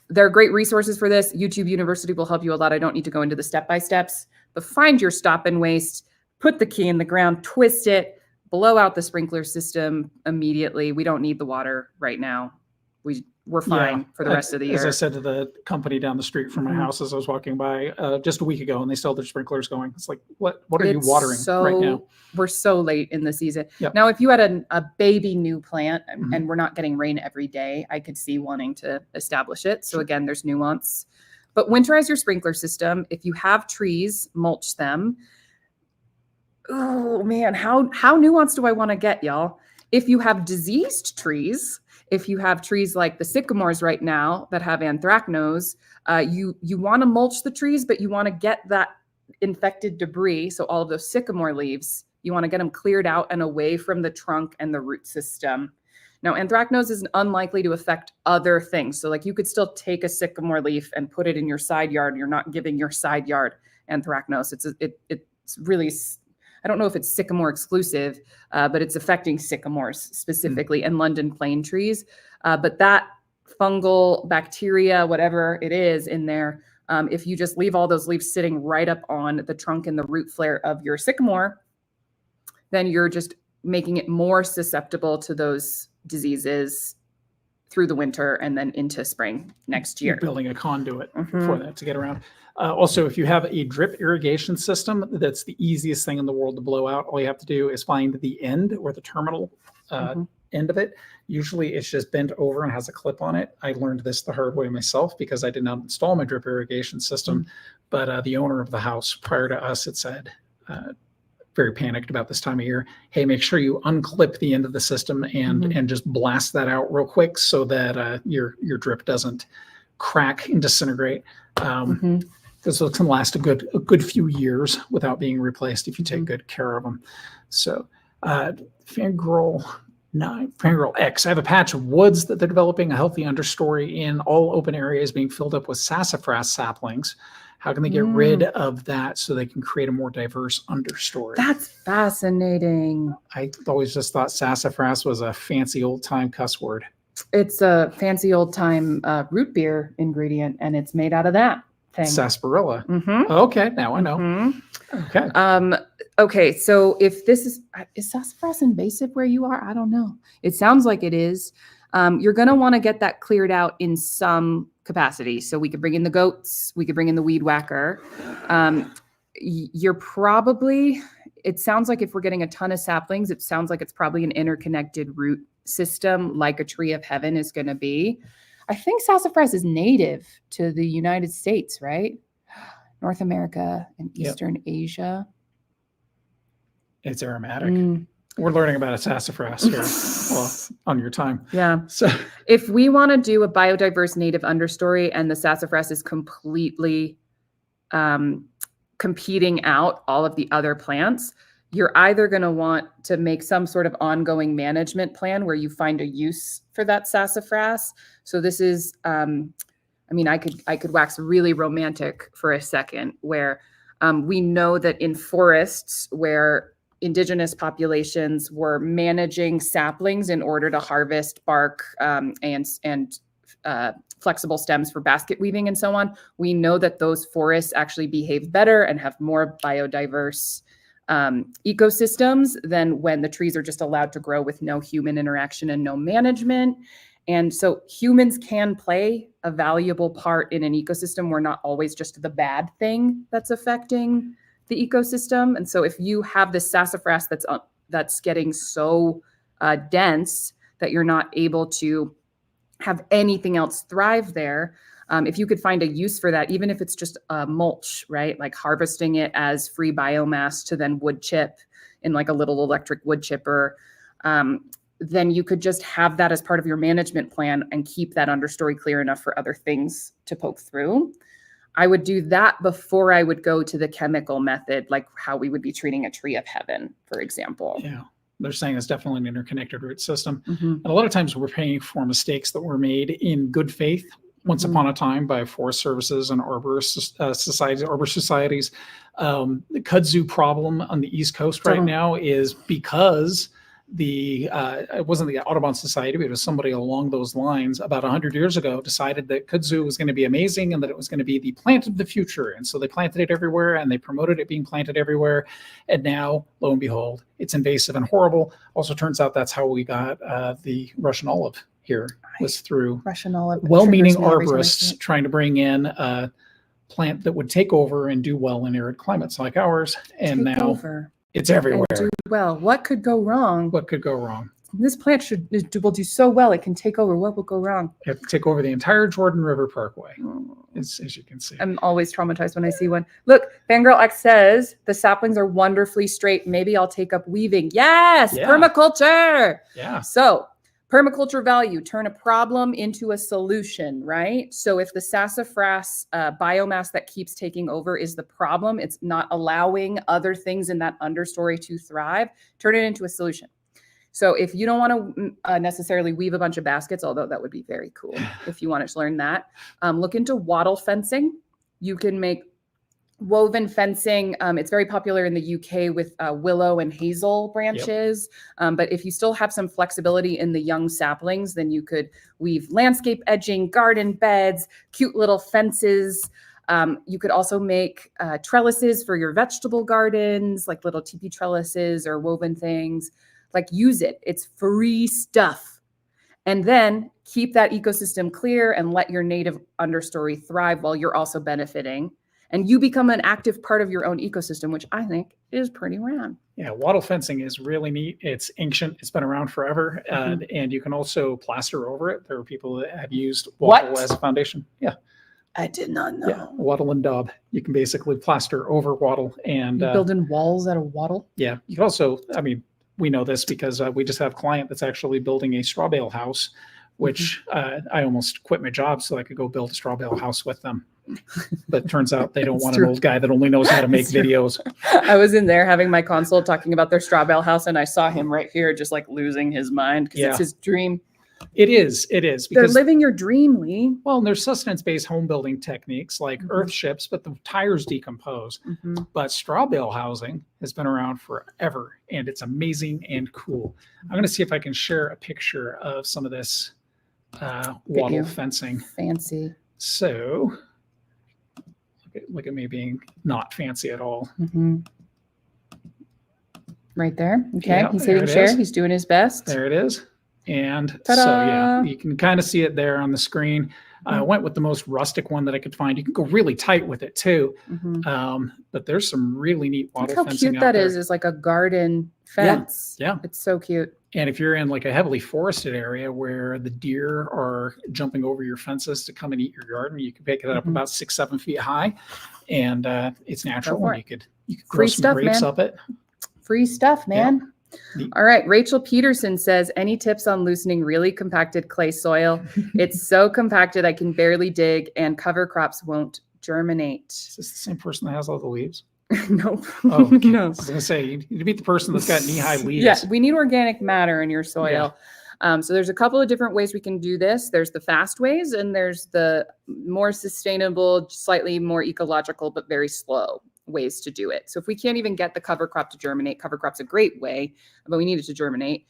Speaker 1: there are great resources for this. YouTube University will help you a lot. I don't need to go into the step-by-steps, but find your stop and waste, put the key in the ground, twist it, blow out the sprinkler system immediately. We don't need the water right now. We're fine for the rest of the year.
Speaker 2: As I said to the company down the street from my house as I was walking by just a week ago, and they still have their sprinklers going. It's like, what are you watering right now?
Speaker 1: We're so late in the season.
Speaker 2: Yep.
Speaker 1: Now, if you had a baby new plant and we're not getting rain every day, I could see wanting to establish it. So again, there's nuance. But winterize your sprinkler system. If you have trees, mulch them. Oh man, how nuanced do I want to get, y'all? If you have diseased trees, if you have trees like the sycamores right now that have anthracnose, you want to mulch the trees, but you want to get that infected debris. So all of those sycamore leaves, you want to get them cleared out and away from the trunk and the root system. Now, anthracnose is unlikely to affect other things. So like you could still take a sycamore leaf and put it in your side yard. You're not giving your side yard anthracnose. It's really, I don't know if it's sycamore exclusive, but it's affecting sycamores specifically and London plane trees. But that fungal bacteria, whatever it is in there. If you just leave all those leaves sitting right up on the trunk and the root flare of your sycamore, then you're just making it more susceptible to those diseases through the winter and then into spring next year.
Speaker 2: You're building a conduit for that to get around. Also, if you have a drip irrigation system, that's the easiest thing in the world to blow out. All you have to do is find the end or the terminal end of it. Usually it's just bent over and has a clip on it. I learned this the hard way myself because I did not install my drip irrigation system, but the owner of the house prior to us had said, very panicked about this time of year, hey, make sure you unclip the end of the system and just blast that out real quick so that your drip doesn't crack and disintegrate. Because it can last a good few years without being replaced if you take good care of them. So Fangirl X, I have a patch of woods that they're developing a healthy understory in, all open areas being filled up with sassafras saplings. How can they get rid of that so they can create a more diverse understory?
Speaker 1: That's fascinating.
Speaker 2: I always just thought sassafras was a fancy old time cuss word.
Speaker 1: It's a fancy old time root beer ingredient, and it's made out of that thing.
Speaker 2: Sarsaparilla. Okay, now I know. Okay.
Speaker 1: Okay, so if this is sassafras invasive where you are? I don't know. It sounds like it is. You're going to want to get that cleared out in some capacity. So we could bring in the goats, we could bring in the weed whacker. You're probably, it sounds like if we're getting a ton of saplings, it sounds like it's probably an interconnected root system like a tree of heaven is going to be. I think sassafras is native to the United States, right? North America and Eastern Asia.
Speaker 2: It's aromatic. We're learning about a sassafras here on your time.
Speaker 1: Yeah.
Speaker 2: So
Speaker 1: if we want to do a biodiverse native understory and the sassafras is completely competing out all of the other plants, you're either going to want to make some sort of ongoing management plan where you find a use for that sassafras. So this is, I mean, I could wax really romantic for a second, where we know that in forests where indigenous populations were managing saplings in order to harvest bark and flexible stems for basket weaving and so on, we know that those forests actually behave better and have more biodiverse ecosystems than when the trees are just allowed to grow with no human interaction and no management. And so humans can play a valuable part in an ecosystem. We're not always just the bad thing that's affecting the ecosystem. And so if you have this sassafras that's getting so dense that you're not able to have anything else thrive there, if you could find a use for that, even if it's just mulch, right? Like harvesting it as free biomass to then wood chip in like a little electric wood chipper, then you could just have that as part of your management plan and keep that understory clear enough for other things to poke through. I would do that before I would go to the chemical method, like how we would be treating a tree of heaven, for example.
Speaker 2: Yeah, they're saying it's definitely an interconnected root system. And a lot of times we're paying for mistakes that were made in good faith once upon a time by forest services and arborist societies. The kudzu problem on the East Coast right now is because it wasn't the Audubon Society, but it was somebody along those lines about 100 years ago decided that kudzu was going to be amazing and that it was going to be the plant of the future. And so they planted it everywhere and they promoted it being planted everywhere. And now, lo and behold, it's invasive and horrible. Also turns out that's how we got the Russian olive here, was through
Speaker 1: Russian olive.
Speaker 2: Well-meaning arborists trying to bring in a plant that would take over and do well in arid climates like ours. And now it's everywhere.
Speaker 1: Do well. What could go wrong?
Speaker 2: What could go wrong?
Speaker 1: This plant will do so well. It can take over. What will go wrong?
Speaker 2: It can take over the entire Jordan River Parkway, as you can see.
Speaker 1: I'm always traumatized when I see one. Look, Fangirl X says the saplings are wonderfully straight. Maybe I'll take up weaving. Yes, permaculture.
Speaker 2: Yeah.
Speaker 1: So permaculture value, turn a problem into a solution, right? So if the sassafras biomass that keeps taking over is the problem, it's not allowing other things in that understory to thrive, turn it into a solution. So if you don't want to necessarily weave a bunch of baskets, although that would be very cool if you wanted to learn that, look into wattle fencing. You can make woven fencing. It's very popular in the UK with willow and hazel branches. But if you still have some flexibility in the young saplings, then you could weave landscape edging, garden beds, cute little fences. You could also make trellises for your vegetable gardens, like little teepee trellises or woven things. Like, use it. It's free stuff. And then keep that ecosystem clear and let your native understory thrive while you're also benefiting. And you become an active part of your own ecosystem, which I think is pretty rad.
Speaker 2: Yeah, wattle fencing is really neat. It's ancient. It's been around forever. And you can also plaster over it. There are people that have used wattle as a foundation. Yeah.
Speaker 1: I did not know.
Speaker 2: Yeah, wattle and daub. You can basically plaster over wattle. And
Speaker 1: building walls out of wattle?
Speaker 2: Yeah. You can also, I mean, we know this because we just have a client that's actually building a straw bale house, which I almost quit my job so I could go build a straw bale house with them. But it turns out they don't want an old guy that only knows how to make videos.
Speaker 1: I was in there having my consult talking about their straw bale house, and I saw him right here just like losing his mind because it's his dream.
Speaker 2: It is. Because
Speaker 1: they're living your dream, Lee.
Speaker 2: Well, and there's sustenance-based home building techniques like earth ships, but the tires decompose. But straw bale housing has been around forever, and it's amazing and cool. I'm going to see if I can share a picture of some of this wattle fencing.
Speaker 1: Fancy.
Speaker 2: So look at me being not fancy at all.
Speaker 1: Right there. Okay, he's hitting share. He's doing his best.
Speaker 2: There it is. And
Speaker 1: Ta-da!
Speaker 2: So, yeah, you can kind of see it there on the screen. I went with the most rustic one that I could find. You can go really tight with it too. But there's some really neat wattle fencing.
Speaker 1: Look how cute that is. It's like a garden fence.
Speaker 2: Yeah.
Speaker 1: It's so cute.
Speaker 2: And if you're in like a heavily forested area where the deer are jumping over your fences to come and eat your garden, you can pick it up about 6-7 feet high. And it's natural. And you could grow some grapes up it.
Speaker 1: Free stuff, man. Yeah. All right. Rachel Peterson says, any tips on loosening really compacted clay soil? It's so compacted I can barely dig, and cover crops won't germinate.
Speaker 2: Is this the same person that has all the leaves?
Speaker 1: Nope.
Speaker 2: Oh, okay.
Speaker 1: No.
Speaker 2: I was going to say, you need to beat the person that's got knee-high leaves.
Speaker 1: Yeah, we need organic matter in your soil. So there's a couple of different ways we can do this. There's the fast ways, and there's the more sustainable, slightly more ecological, but very slow ways to do it. So if we can't even get the cover crop to germinate, cover crop's a great way, but we need it to germinate.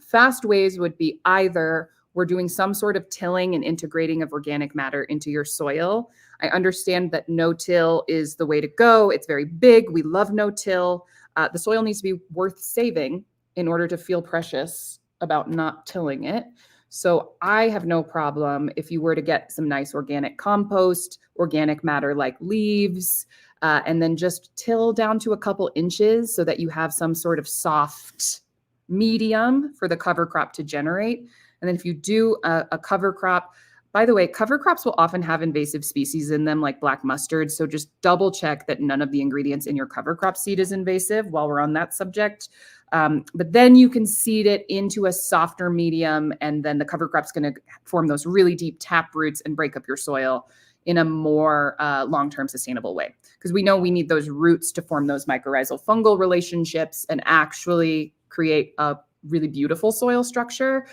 Speaker 1: Fast ways would be either we're doing some sort of tilling and integrating of organic matter into your soil. I understand that no-till is the way to go. It's very big. We love no-till. The soil needs to be worth saving in order to feel precious about not tilling it. So I have no problem if you were to get some nice organic compost, organic matter like leaves, and then just till down to a couple inches so that you have some sort of soft medium for the cover crop to generate. And then if you do a cover crop, by the way, cover crops will often have invasive species in them like black mustard. So just double check that none of the ingredients in your cover crop seed is invasive while we're on that subject. But then you can seed it into a softer medium, and then the cover crop's going to form those really deep tap roots and break up your soil in a more long-term sustainable way. Because we know we need those roots to form those mycorrhizal fungal relationships and actually create a really beautiful soil structure.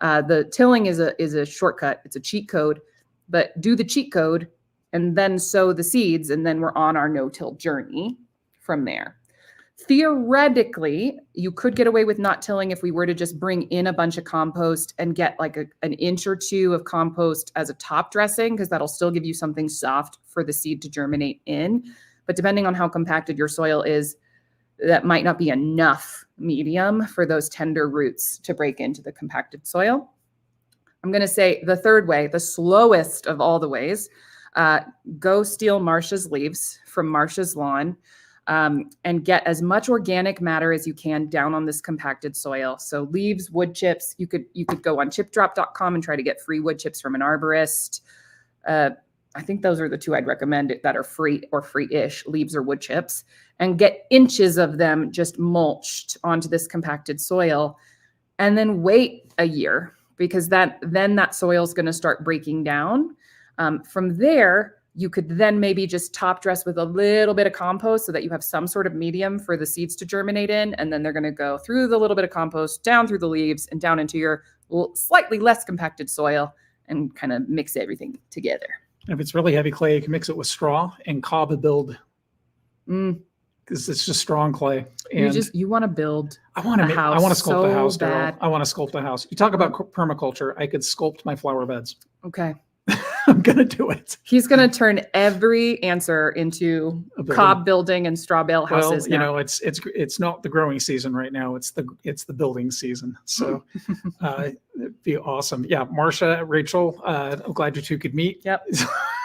Speaker 1: The tilling is a shortcut. It's a cheat code, but do the cheat code and then sow the seeds, and then we're on our no-till journey from there. Theoretically, you could get away with not tilling if we were to just bring in a bunch of compost and get like an inch or two of compost as a top dressing, because that'll still give you something soft for the seed to germinate in. But depending on how compacted your soil is, that might not be enough medium for those tender roots to break into the compacted soil. I'm going to say the third way, the slowest of all the ways, go steal Marsha's leaves from Marsha's lawn. And get as much organic matter as you can down on this compacted soil. So leaves, wood chips, you could go on chipdrop.com and try to get free wood chips from an arborist. I think those are the two I'd recommend that are free or free-ish, leaves or wood chips, and get inches of them just mulched onto this compacted soil, and then wait a year, because then that soil is going to start breaking down. From there, you could then maybe just top dress with a little bit of compost so that you have some sort of medium for the seeds to germinate in. And then they're going to go through the little bit of compost, down through the leaves, and down into your slightly less compacted soil, and kind of mix everything together.
Speaker 2: If it's really heavy clay, you can mix it with straw and cob build
Speaker 1: Mm.
Speaker 2: because it's just strong clay.
Speaker 1: You
Speaker 2: And
Speaker 1: you want to build
Speaker 2: I want to
Speaker 1: house
Speaker 2: I want to sculpt the
Speaker 1: so
Speaker 2: house, Daryl.
Speaker 1: bad.
Speaker 2: I want to sculpt the house. You talk about permaculture. I could sculpt my flower beds.
Speaker 1: Okay.
Speaker 2: I'm gonna do it.
Speaker 1: He's going to turn every answer into cob building and straw bale houses.
Speaker 2: Well, you know, it's not the growing season right now. It's the building season. So it'd be awesome. Yeah, Marcia, Rachel, I'm glad you two could meet.
Speaker 1: Yep.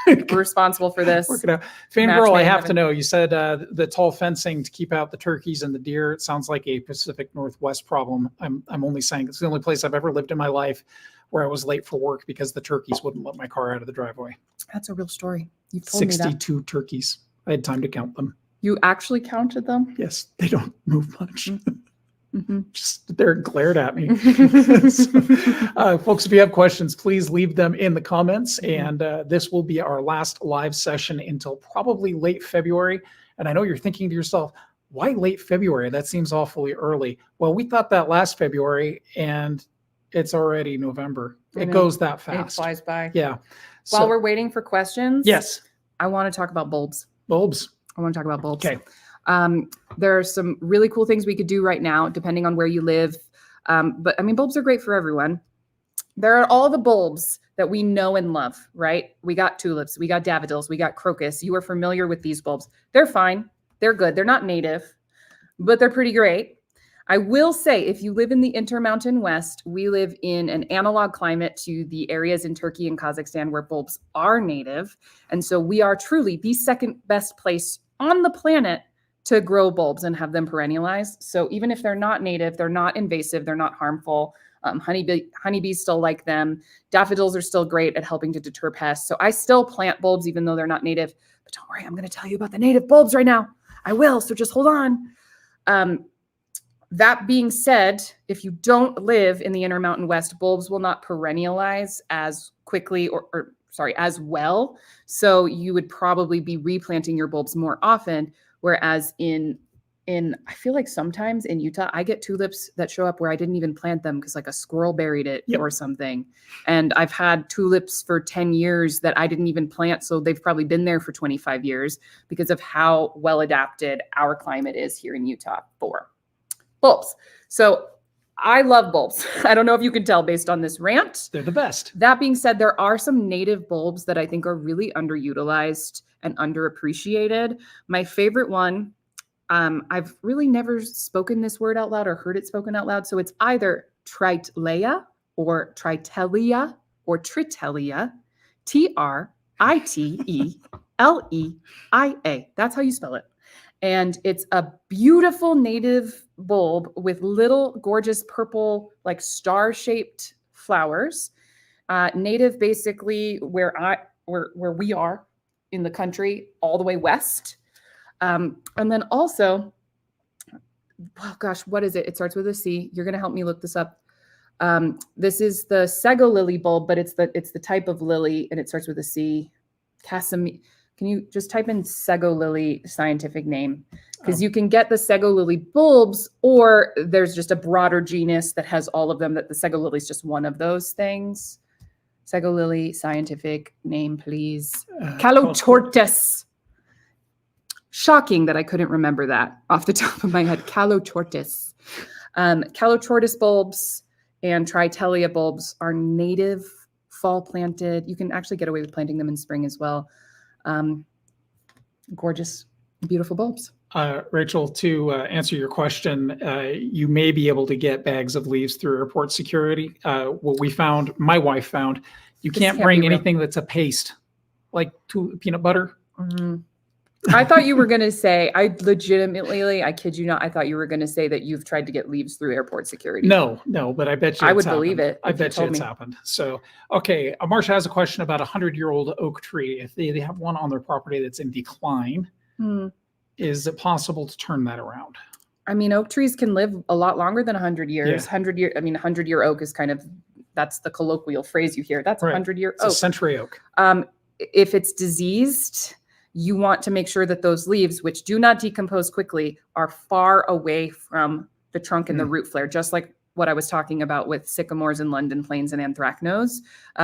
Speaker 1: We're responsible for this.
Speaker 2: Working out. Fangirl, I have to know. You said the tall fencing to keep out the turkeys and the deer. It sounds like a Pacific Northwest problem. I'm only saying it's the only place I've ever lived in my life where I was late for work because the turkeys wouldn't let my car out of the driveway.
Speaker 1: That's a real story. You've told me that.
Speaker 2: 62 turkeys. I had time to count them.
Speaker 1: You actually counted them?
Speaker 2: Yes, they don't move much.
Speaker 1: Mm-hmm.
Speaker 2: Just they're glared at me. Folks, if you have questions, please leave them in the comments. And this will be our last live session until probably late February. And I know you're thinking to yourself, why late February? That seems awfully early. Well, we thought that last February, and it's already November. It goes that fast.
Speaker 1: It flies by.
Speaker 2: Yeah.
Speaker 1: While we're waiting for questions,
Speaker 2: yes,
Speaker 1: I want to talk about bulbs.
Speaker 2: Bulbs.
Speaker 1: I want to talk about bulbs.
Speaker 2: Okay.
Speaker 1: There are some really cool things we could do right now, depending on where you live. But I mean, bulbs are great for everyone. There are all the bulbs that we know and love, right? We got tulips, we got daffodils, we got crocus. You are familiar with these bulbs. They're fine. They're good. They're not native, but they're pretty great. I will say, if you live in the Intermountain West, we live in an analog climate to the areas in Turkey and Kazakhstan where bulbs are native. And so we are truly the second best place on the planet to grow bulbs and have them perennialized. So even if they're not native, they're not invasive, they're not harmful. Honeybees still like them. Daffodils are still great at helping to deter pests. So I still plant bulbs even though they're not native. But don't worry, I'm going to tell you about the native bulbs right now. I will, so just hold on. That being said, if you don't live in the Intermountain West, bulbs will not perennialize as quickly or as well. So you would probably be replanting your bulbs more often. Whereas in I feel like sometimes in Utah, I get tulips that show up where I didn't even plant them because like a squirrel buried it or something. And I've had tulips for 10 years that I didn't even plant. So they've probably been there for 25 years because of how well adapted our climate is here in Utah for bulbs. So I love bulbs. I don't know if you can tell based on this rant.
Speaker 2: They're the best.
Speaker 1: That being said, there are some native bulbs that I think are really underutilized and underappreciated. My favorite one, I've really never spoken this word out loud or heard it spoken out loud. So it's either Tritelia or Tritelia or Tritelia, Tritelia. That's how you spell it. And it's a beautiful native bulb with little gorgeous purple, like star-shaped flowers. Native basically where we are in the country, all the way west. And then also, oh gosh, what is it? It starts with a C. You're going to help me look this up. This is the Sego lily bulb, but it's the type of lily, and it starts with a C. Can you just type in Sego lily scientific name? Because you can get the Sego lily bulbs, or there's just a broader genus that has all of them. That the Sego lily is just one of those things. Sego lily scientific name, please. Calotortus. Shocking that I couldn't remember that off the top of my head. Calotortus. Calotortus bulbs and Tritelia bulbs are native, fall planted. You can actually get away with planting them in spring as well. Gorgeous, beautiful bulbs.
Speaker 2: Rachel, to answer your question, you may be able to get bags of leaves through airport security. What we found, my wife found, you can't bring anything that's a paste, like peanut butter.
Speaker 1: Mm-hmm. I thought you were going to say, I kid you not, I thought you were going to say that you've tried to get leaves through airport security.
Speaker 2: No, but I bet you
Speaker 1: I would believe it.
Speaker 2: I bet you it's happened. So, okay, Marcia has a question about a 100-year-old oak tree. If they have one on their property that's in decline, is it possible to turn that around?
Speaker 1: I mean, oak trees can live a lot longer than 100 years.
Speaker 2: Yeah.
Speaker 1: 100-year oak is kind of, that's the colloquial phrase you hear. That's a 100-year oak.
Speaker 2: It's a century oak.
Speaker 1: If it's diseased, you want to make sure that those leaves, which do not decompose quickly, are far away from the trunk and the root flare, just like what I was talking about with sycamores and London planes and anthracnose,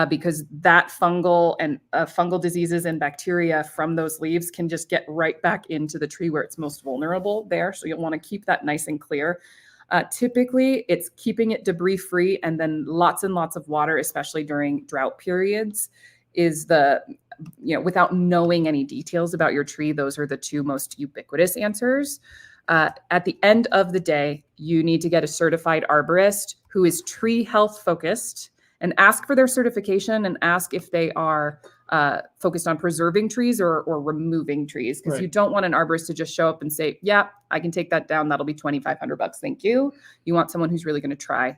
Speaker 1: because that fungal diseases and bacteria from those leaves can just get right back into the tree where it's most vulnerable there. So you'll want to keep that nice and clear. Typically, it's keeping it debris free, and then lots and lots of water, especially during drought periods, is without knowing any details about your tree, those are the two most ubiquitous answers. At the end of the day, you need to get a certified arborist who is tree health focused, and ask for their certification, and ask if they are focused on preserving trees or removing trees, because you don't want an arborist to just show up and say, yeah, I can take that down. That'll be $2,500. Thank you. You want someone who's really going to try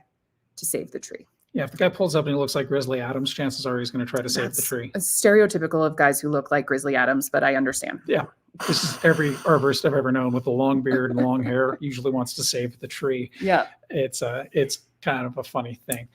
Speaker 1: to save the tree.
Speaker 2: Yeah, if the guy pulls up and he looks like Grizzly Adams, chances are he's going to try to save the tree.
Speaker 1: It's stereotypical of guys who look like Grizzly Adams, but I understand.
Speaker 2: Yeah. This is every arborist I've ever known with a long beard and long hair usually wants to save the tree.
Speaker 1: Yeah.
Speaker 2: It's kind of a funny thing.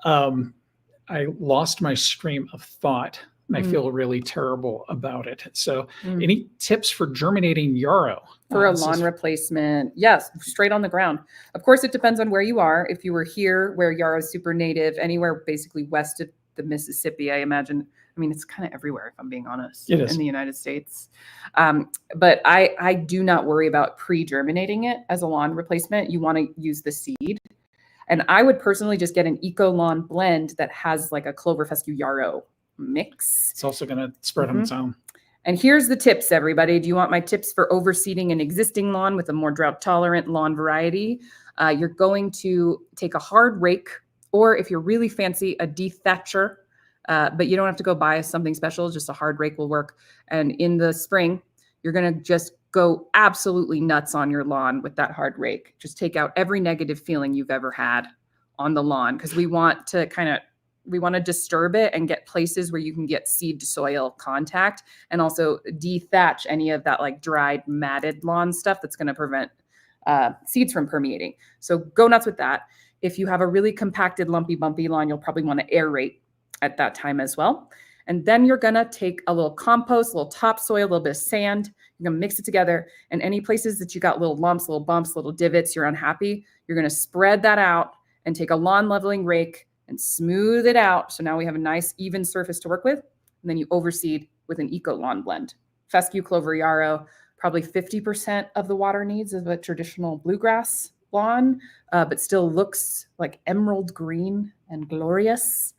Speaker 2: I lost my stream of thought and I feel really terrible about it. So any tips for germinating yarrow?
Speaker 1: For a lawn replacement? Yes, straight on the ground. Of course, it depends on where you are. If you were here where yarrow is super native, anywhere basically west of the Mississippi, I imagine. I mean, it's kind of everywhere, if I'm being honest, in the United States. But I do not worry about pre-germinating it as a lawn replacement. You want to use the seed. And I would personally just get an Eco Lawn blend that has like a clover fescue yarrow mix.
Speaker 2: It's also going to spread on its own.
Speaker 1: And here's the tips, everybody. Do you want my tips for overseeding an existing lawn with a more drought-tolerant lawn variety? You're going to take a hard rake, or if you're really fancy, a dethatcher. But you don't have to go buy something special. Just a hard rake will work. And in the spring, you're going to just go absolutely nuts on your lawn with that hard rake. Just take out every negative feeling you've ever had on the lawn, because we want to disturb it and get places where you can get seed to soil contact, and also dethatch any of that like dried, matted lawn stuff that's going to prevent seeds from permeating. So go nuts with that. If you have a really compacted, lumpy, bumpy lawn, you'll probably want to aerate at that time as well. And then you're going to take a little compost, a little topsoil, a little bit of sand. You're going to mix it together. And any places that you got little lumps, little bumps, little divots, you're unhappy, you're going to spread that out and take a lawn leveling rake and smooth it out. So now we have a nice even surface to work with. And then you overseed with an Eco Lawn blend. Fescue, clover, yarrow, probably 50% of the water needs of a traditional bluegrass lawn, but still looks like emerald green and glorious.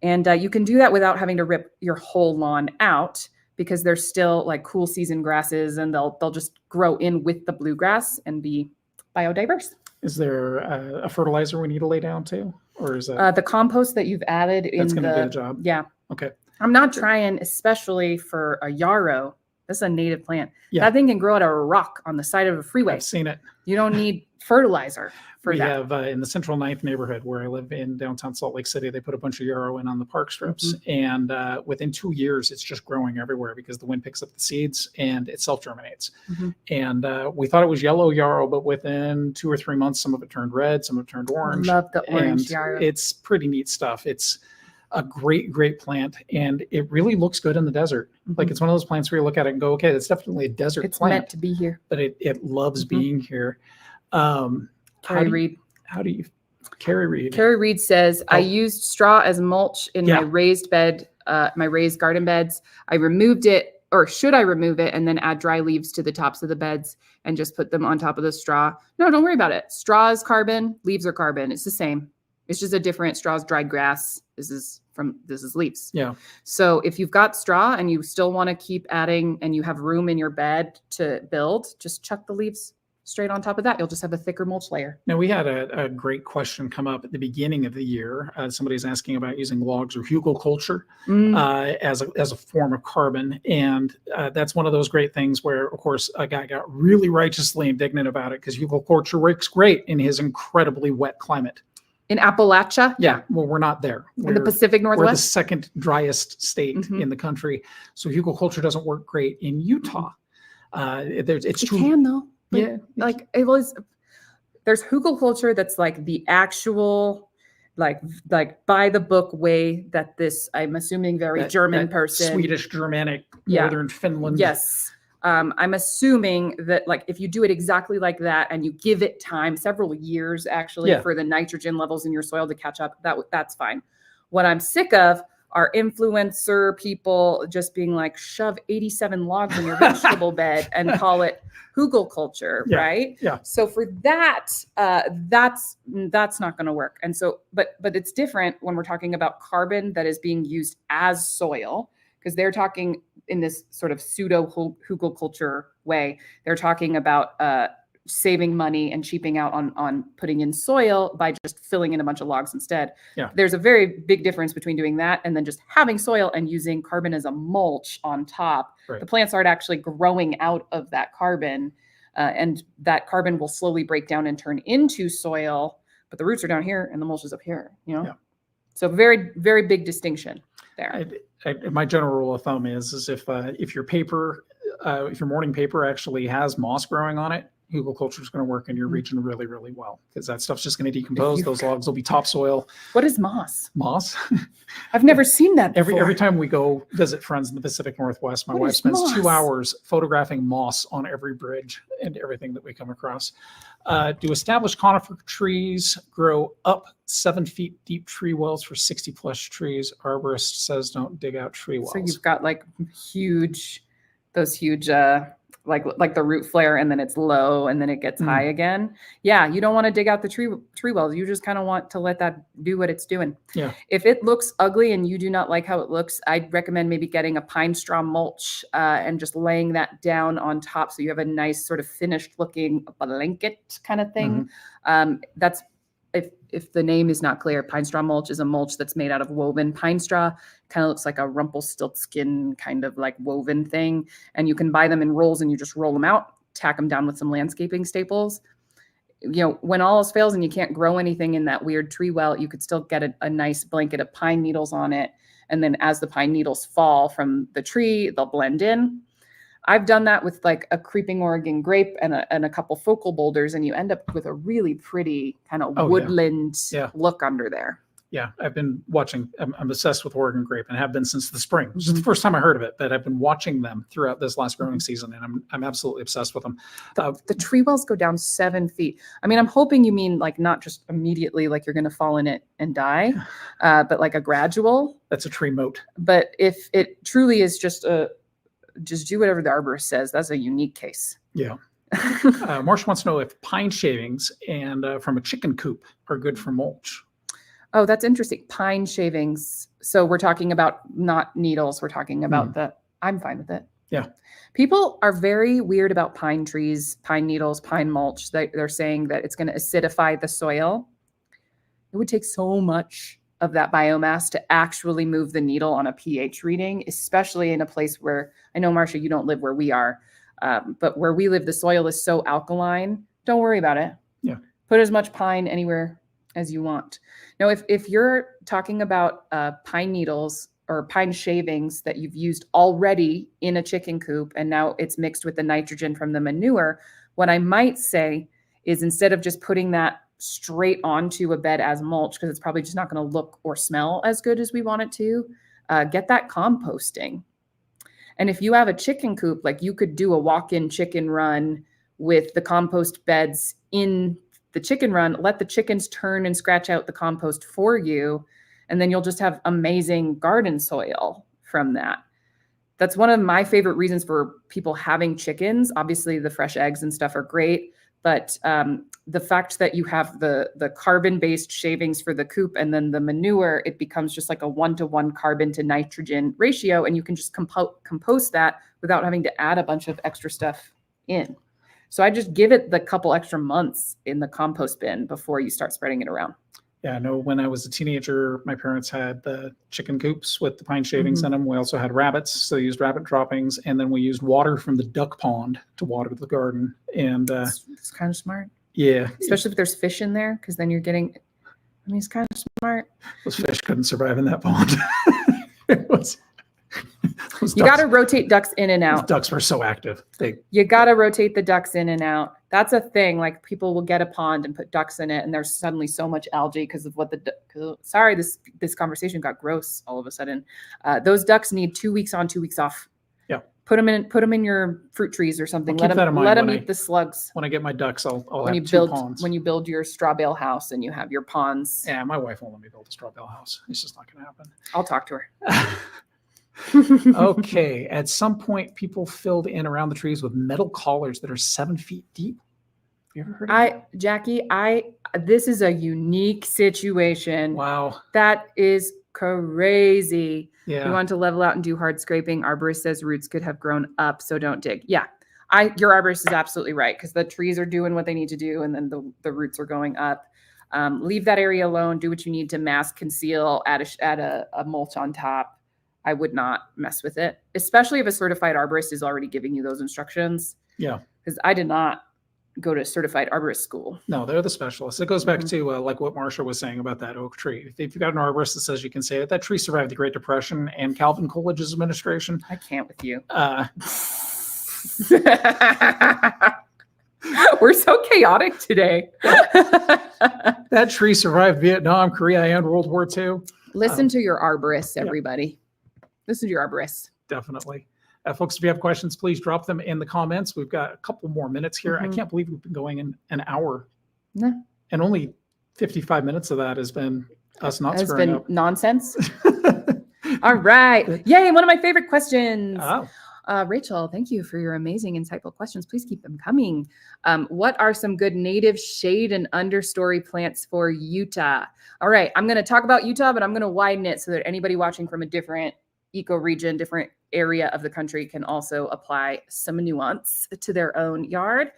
Speaker 1: And you can do that without having to rip your whole lawn out, because they're still like cool season grasses, and they'll just grow in with the bluegrass and be biodiverse.
Speaker 2: Is there a fertilizer we need to lay down too? Or is that
Speaker 1: the compost that you've added in
Speaker 2: that's going to do the job?
Speaker 1: Yeah.
Speaker 2: Okay.
Speaker 1: I'm not trying, especially for a yarrow. This is a native plant.
Speaker 2: Yeah.
Speaker 1: That thing can grow out of a rock on the side of a freeway.
Speaker 2: I've seen it.
Speaker 1: You don't need fertilizer for
Speaker 2: we
Speaker 1: that.
Speaker 2: have in the Central 9th neighborhood where I live in downtown Salt Lake City, they put a bunch of yarrow in on the park strips. And within 2 years, it's just growing everywhere because the wind picks up the seeds and it self-germinates. And we thought it was yellow yarrow, but within 2 or 3 months, some of it turned red, some of it turned orange.
Speaker 1: Love the orange yarrow.
Speaker 2: It's pretty neat stuff. It's a great, great plant. And it really looks good in the desert. Like it's one of those plants where you look at it and go, okay, it's definitely a desert plant.
Speaker 1: It's meant to be here.
Speaker 2: But it loves being here.
Speaker 1: Carrie Reed.
Speaker 2: Carrie Reed.
Speaker 1: Carrie Reed says, I used straw as mulch in my raised bed, my raised garden beds. I removed it, or should I remove it and then add dry leaves to the tops of the beds and just put them on top of the straw? No, don't worry about it. Straw is carbon, leaves are carbon. It's the same. It's just a different straw's dried grass. This is leaves.
Speaker 2: Yeah.
Speaker 1: So if you've got straw and you still want to keep adding and you have room in your bed to build, just chuck the leaves straight on top of that. You'll just have a thicker mulch layer.
Speaker 2: Now, we had a great question come up at the beginning of the year. Somebody's asking about using logs or hugelkultur as a form of carbon. And that's one of those great things where, of course, a guy got really righteously indignant about it because hugelkultur works great in his incredibly wet climate.
Speaker 1: In Appalachia?
Speaker 2: Yeah. Well, we're not there.
Speaker 1: In the Pacific Northwest?
Speaker 2: We're the second driest state in the country. So hugelkultur doesn't work great in Utah. It
Speaker 1: can, though.
Speaker 2: Yeah.
Speaker 1: Like it was, there's hugelkultur that's like the actual, like by the book way that this, I'm assuming very German person.
Speaker 2: Swedish, Germanic, Northern Finland.
Speaker 1: Yes. I'm assuming that like if you do it exactly like that and you give it time, several years actually, for the nitrogen levels in your soil to catch up, that's fine. What I'm sick of are influencer people just being like, shove 87 logs in your vegetable bed and call it hugel culture, right?
Speaker 2: Yeah.
Speaker 1: So for that, that's not going to work. And so, but it's different when we're talking about carbon that is being used as soil, because they're talking in this sort of pseudo hugel culture way. They're talking about saving money and cheaping out on putting in soil by just filling in a bunch of logs instead.
Speaker 2: Yeah.
Speaker 1: There's a very big difference between doing that and then just having soil and using carbon as a mulch on top.
Speaker 2: Right.
Speaker 1: The plants aren't actually growing out of that carbon, and that carbon will slowly break down and turn into soil, but the roots are down here and the mulch is up here, you know?
Speaker 2: Yeah.
Speaker 1: So very, very big distinction there.
Speaker 2: My general rule of thumb is if your paper, if your morning paper actually has moss growing on it, hugel culture is going to work in your region really, really well, because that stuff's just going to decompose. Those logs will be topsoil.
Speaker 1: What is moss?
Speaker 2: Moss?
Speaker 1: I've never seen that before.
Speaker 2: Every time we go visit friends in the Pacific Northwest, my wife spends 2 hours photographing moss on every bridge and everything that we come across. Do established conifer trees grow up 7 feet deep tree wells for 60 plus trees? Arborist says don't dig out tree wells.
Speaker 1: So you've got like those huge, like the root flare, and then it's low and then it gets high again. Yeah, you don't want to dig out the tree wells. You just kind of want to let that do what it's doing.
Speaker 2: Yeah.
Speaker 1: If it looks ugly and you do not like how it looks, I'd recommend maybe getting a pine straw mulch and just laying that down on top so you have a nice sort of finished looking blanket kind of thing. That's if the name is not clear, pine straw mulch is a mulch that's made out of woven pine straw. Kind of looks like a Rumpelstiltskin kind of like woven thing. And you can buy them in rolls and you just roll them out, tack them down with some landscaping staples. You know, when all else fails and you can't grow anything in that weird tree well, you could still get a nice blanket of pine needles on it. And then as the pine needles fall from the tree, they'll blend in. I've done that with like a creeping Oregon grape and a couple focal boulders, and you end up with a really pretty kind of woodland look under there.
Speaker 2: Yeah, I've been watching. I'm obsessed with Oregon grape and have been since the spring. This is the first time I heard of it, but I've been watching them throughout this last growing season, and I'm absolutely obsessed with them.
Speaker 1: The tree wells go down 7 feet. I mean, I'm hoping you mean like not just immediately, like you're going to fall in it and die, but like a gradual.
Speaker 2: That's a tree moat.
Speaker 1: But if it truly is just do whatever the arborist says, that's a unique case.
Speaker 2: Yeah. Marsha wants to know if pine shavings and from a chicken coop are good for mulch.
Speaker 1: Oh, that's interesting. Pine shavings. So we're talking about not needles. We're talking about I'm fine with it.
Speaker 2: Yeah.
Speaker 1: People are very weird about pine trees, pine needles, pine mulch. They're saying that it's going to acidify the soil. It would take so much of that biomass to actually move the needle on a pH reading, especially in a place where, I know, Marsha, you don't live where we are, but where we live, the soil is so alkaline. Don't worry about it.
Speaker 2: Yeah.
Speaker 1: Put as much pine anywhere as you want. Now, if you're talking about pine needles or pine shavings that you've used already in a chicken coop, and now it's mixed with the nitrogen from the manure, what I might say is instead of just putting that straight onto a bed as mulch, because it's probably just not going to look or smell as good as we want it to, get that composting. And if you have a chicken coop, like you could do a walk-in chicken run with the compost beds in the chicken run, let the chickens turn and scratch out the compost for you, and then you'll just have amazing garden soil from that. That's one of my favorite reasons for people having chickens. Obviously, the fresh eggs and stuff are great, but the fact that you have the carbon-based shavings for the coop and then the manure, it becomes just like a 1-to-1 carbon to nitrogen ratio, and you can just compost that without having to add a bunch of extra stuff in. So I just give it the couple extra months in the compost bin before you start spreading it around.
Speaker 2: Yeah, I know when I was a teenager, my parents had the chicken coops with the pine shavings in them. We also had rabbits, so they used rabbit droppings, and then we used water from the duck pond to water the garden. And
Speaker 1: it's kind of smart.
Speaker 2: Yeah.
Speaker 1: Especially if there's fish in there, because then you're getting, I mean, it's kind of smart.
Speaker 2: Those fish couldn't survive in that pond.
Speaker 1: You got to rotate ducks in and out.
Speaker 2: Ducks were so active.
Speaker 1: You got to rotate the ducks in and out. That's a thing. Like people will get a pond and put ducks in it, and there's suddenly so much algae because of what this conversation got gross all of a sudden. Those ducks need 2 weeks on, 2 weeks off.
Speaker 2: Yeah.
Speaker 1: Put them in your fruit trees or something.
Speaker 2: I'll keep that in mind
Speaker 1: let them
Speaker 2: when
Speaker 1: eat the slugs.
Speaker 2: When I get my ducks, I'll
Speaker 1: When
Speaker 2: have
Speaker 1: you
Speaker 2: 2 ponds.
Speaker 1: when you build your straw bale house and you have your ponds.
Speaker 2: Yeah, my wife won't let me build a straw bale house. It's just not going to happen.
Speaker 1: I'll talk to her.
Speaker 2: Okay. At some point, people filled in around the trees with metal collars that are 7 feet deep. Have you ever heard of that?
Speaker 1: Jackie, this is a unique situation.
Speaker 2: Wow.
Speaker 1: That is crazy.
Speaker 2: Yeah.
Speaker 1: You want to level out and do hard scraping. Arborist says roots could have grown up, so don't dig. Yeah, your arborist is absolutely right, because the trees are doing what they need to do, and then the roots are going up. Leave that area alone. Do what you need to mask, conceal, add a mulch on top. I would not mess with it, especially if a certified arborist is already giving you those instructions.
Speaker 2: Yeah.
Speaker 1: Because I did not go to certified arborist school.
Speaker 2: No, they're the specialists. It goes back to like what Marsha was saying about that oak tree. If you've got an arborist that says you can say it, that tree survived the Great Depression and Calvin Coolidge's administration.
Speaker 1: I can't with you. We're so chaotic today.
Speaker 2: That tree survived Vietnam, Korea, and World War II.
Speaker 1: Listen to your arborists, everybody. Yeah. Listen to your arborists.
Speaker 2: Definitely. Folks, if you have questions, please drop them in the comments. We've got a couple more minutes here. I can't believe we've been going in an hour.
Speaker 1: No.
Speaker 2: And only 55 minutes of that has been us not screwing up.
Speaker 1: Nonsense. All right. Yay, one of my favorite questions.
Speaker 2: Oh.
Speaker 1: Rachel, thank you for your amazing, insightful questions. Please keep them coming. What are some good native shade and understory plants for Utah? All right, I'm going to talk about Utah, but I'm going to widen it so that anybody watching from a different ecoregion, different area of the country can also apply some nuance to their own yard.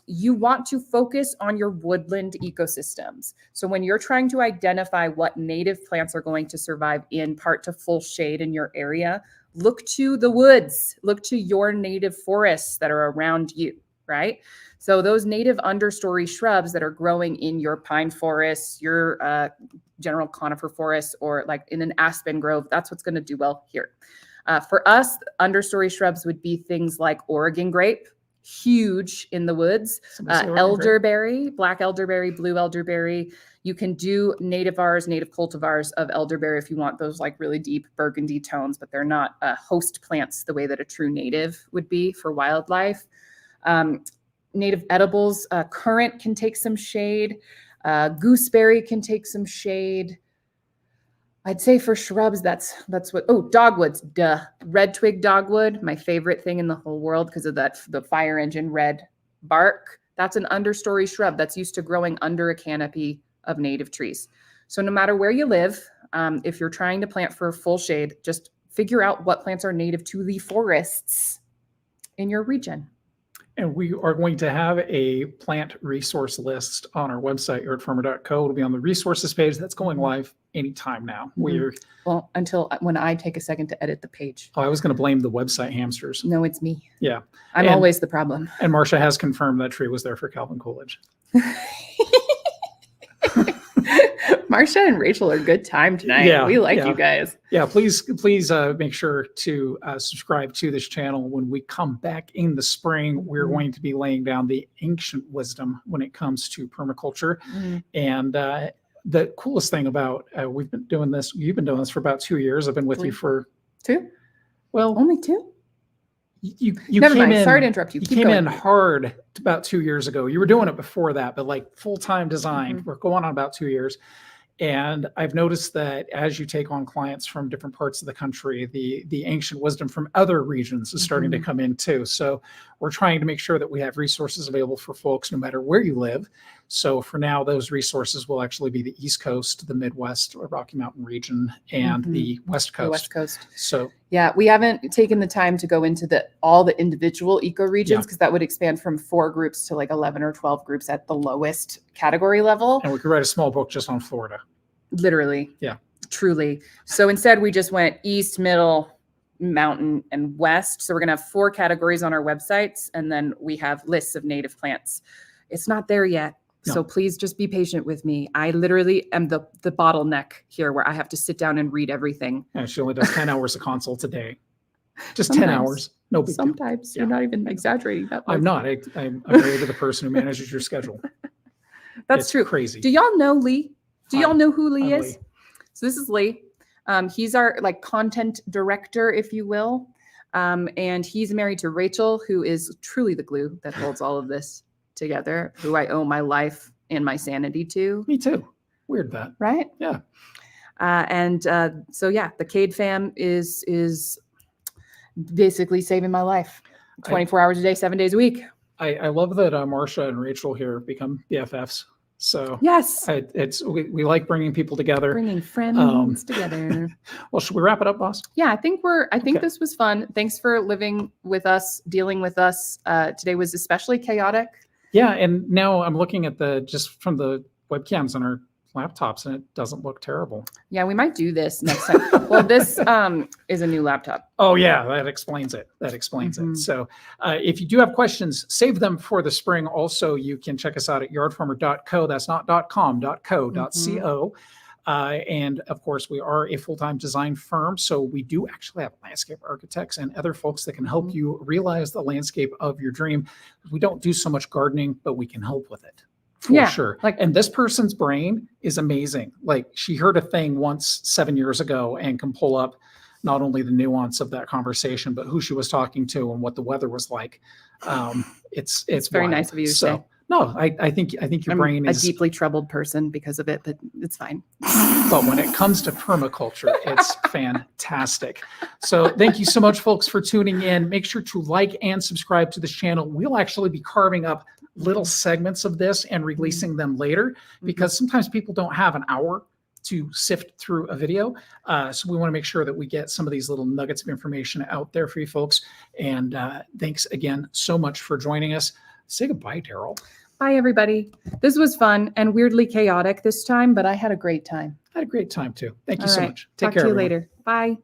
Speaker 1: You want to focus on your woodland ecosystems. So when you're trying to identify what native plants are going to survive in part to full shade in your area, look to the woods, look to your native forests that are around you, right? So those native understory shrubs that are growing in your pine forests, your general conifer forests, or like in an aspen grove, that's what's going to do well here. For us, understory shrubs would be things like Oregon grape, huge in the woods, elderberry, black elderberry, blue elderberry. You can do native cultivars of elderberry if you want those like really deep burgundy tones, but they're not host plants the way that a true native would be for wildlife. Native edibles, currant can take some shade. Gooseberry can take some shade. I'd say for shrubs, that's what, dogwoods, duh. Red twig dogwood, my favorite thing in the whole world because of the fire engine red bark. That's an understory shrub that's used to growing under a canopy of native trees. So no matter where you live, if you're trying to plant for full shade, just figure out what plants are native to the forests in your region.
Speaker 2: And we are going to have a plant resource list on our website, YardFarmer.co. It'll be on the resources page. That's going live anytime now.
Speaker 1: Well, until when I take a second to edit the page.
Speaker 2: Oh, I was going to blame the website hamsters.
Speaker 1: No, it's me.
Speaker 2: Yeah.
Speaker 1: I'm always the problem.
Speaker 2: And Marsha has confirmed that tree was there for Calvin Coolidge.
Speaker 1: Marsha and Rachel are good time tonight. Yeah, we like you guys.
Speaker 2: Yeah, please make sure to subscribe to this channel. When we come back in the spring, we're going to be laying down the ancient wisdom when it comes to permaculture. And the coolest thing about you've been doing this for about 2 years. I've been with you for
Speaker 1: 2.
Speaker 2: Well,
Speaker 1: only 2.
Speaker 2: You
Speaker 1: Never
Speaker 2: came
Speaker 1: mind.
Speaker 2: in,
Speaker 1: Sorry to interrupt you.
Speaker 2: You came in hard about 2 years ago. You were doing it before that, but like full-time design. We're going on about 2 years. And I've noticed that as you take on clients from different parts of the country, the ancient wisdom from other regions is starting to come in too. So we're trying to make sure that we have resources available for folks no matter where you live. So for now, those resources will actually be the East Coast, the Midwest, or Rocky Mountain region, and the West Coast.
Speaker 1: The West Coast.
Speaker 2: So
Speaker 1: yeah, we haven't taken the time to go into all the individual ecoregions because that would expand from 4 groups to like 11 or 12 groups at the lowest category level.
Speaker 2: And we could write a small book just on Florida.
Speaker 1: Literally.
Speaker 2: Yeah.
Speaker 1: Truly. So instead, we just went east, middle, mountain, and west. So we're going to have 4 categories on our websites, and then we have lists of native plants. It's not there yet. No. So please just be patient with me. I literally am the bottleneck here where I have to sit down and read everything.
Speaker 2: And she only does 10 hours of consults a day. Just sometimes, 10 hours. No big
Speaker 1: Sometimes. Deal. You're not even exaggerating that much.
Speaker 2: I'm not. I'm married to the person who manages your schedule.
Speaker 1: That's true.
Speaker 2: Crazy.
Speaker 1: Do y'all know Leigh? Do y'all know who Leigh is?
Speaker 2: Leigh.
Speaker 1: So this is Leigh. He's our content director, if you will. And he's married to Rachel, who is truly the glue that holds all of this together, who I owe my life and my sanity to.
Speaker 2: Me too. Weird that.
Speaker 1: Right?
Speaker 2: Yeah.
Speaker 1: So yeah, the Cade fam is basically saving my life 24 hours a day, 7 days a week.
Speaker 2: I love that Marsha and Rachel here become BFFs. So
Speaker 1: yes,
Speaker 2: we like bringing people together,
Speaker 1: bringing friends together.
Speaker 2: Well, should we wrap it up, boss?
Speaker 1: Yeah, I think
Speaker 2: Okay.
Speaker 1: this was fun. Thanks for living with us, dealing with us. Today was especially chaotic.
Speaker 2: Yeah, and now I'm looking at just from the webcams on our laptops, and it doesn't look terrible.
Speaker 1: Yeah, we might do this next time. Well, this is a new laptop.
Speaker 2: Oh yeah, that explains it. it. So if you do have questions, save them for the spring. Also, you can check us out at yardfarmer.co. That's not .com, .co. And of course, we are a full-time design firm. So we do actually have landscape architects and other folks that can help you realize the landscape of your dream. We don't do so much gardening, but we can help with it. For sure. And this person's brain is amazing. Like, she heard a thing once 7 years ago and can pull up not only the nuance of that conversation, but who she was talking to and what the weather was like. It's
Speaker 1: very
Speaker 2: wild.
Speaker 1: nice of you to say.
Speaker 2: No, I think your brain is
Speaker 1: a deeply troubled person because of it, but it's fine.
Speaker 2: But when it comes to permaculture, it's fantastic. So thank you so much, folks, for tuning in. Make sure to like and subscribe to this channel. We'll actually be carving up little segments of this and releasing them later, because sometimes people don't have an hour to sift through a video. So we want to make sure that we get some of these little nuggets of information out there for you folks. And thanks again so much for joining us. Say goodbye, Daryl.
Speaker 1: Bye, everybody. This was fun and weirdly chaotic this time, but I had a great time.
Speaker 2: I had a great time too. Thank you
Speaker 1: All
Speaker 2: so
Speaker 1: right.
Speaker 2: much. Take
Speaker 1: Talk
Speaker 2: care,
Speaker 1: to you
Speaker 2: everyone.
Speaker 1: later. Bye.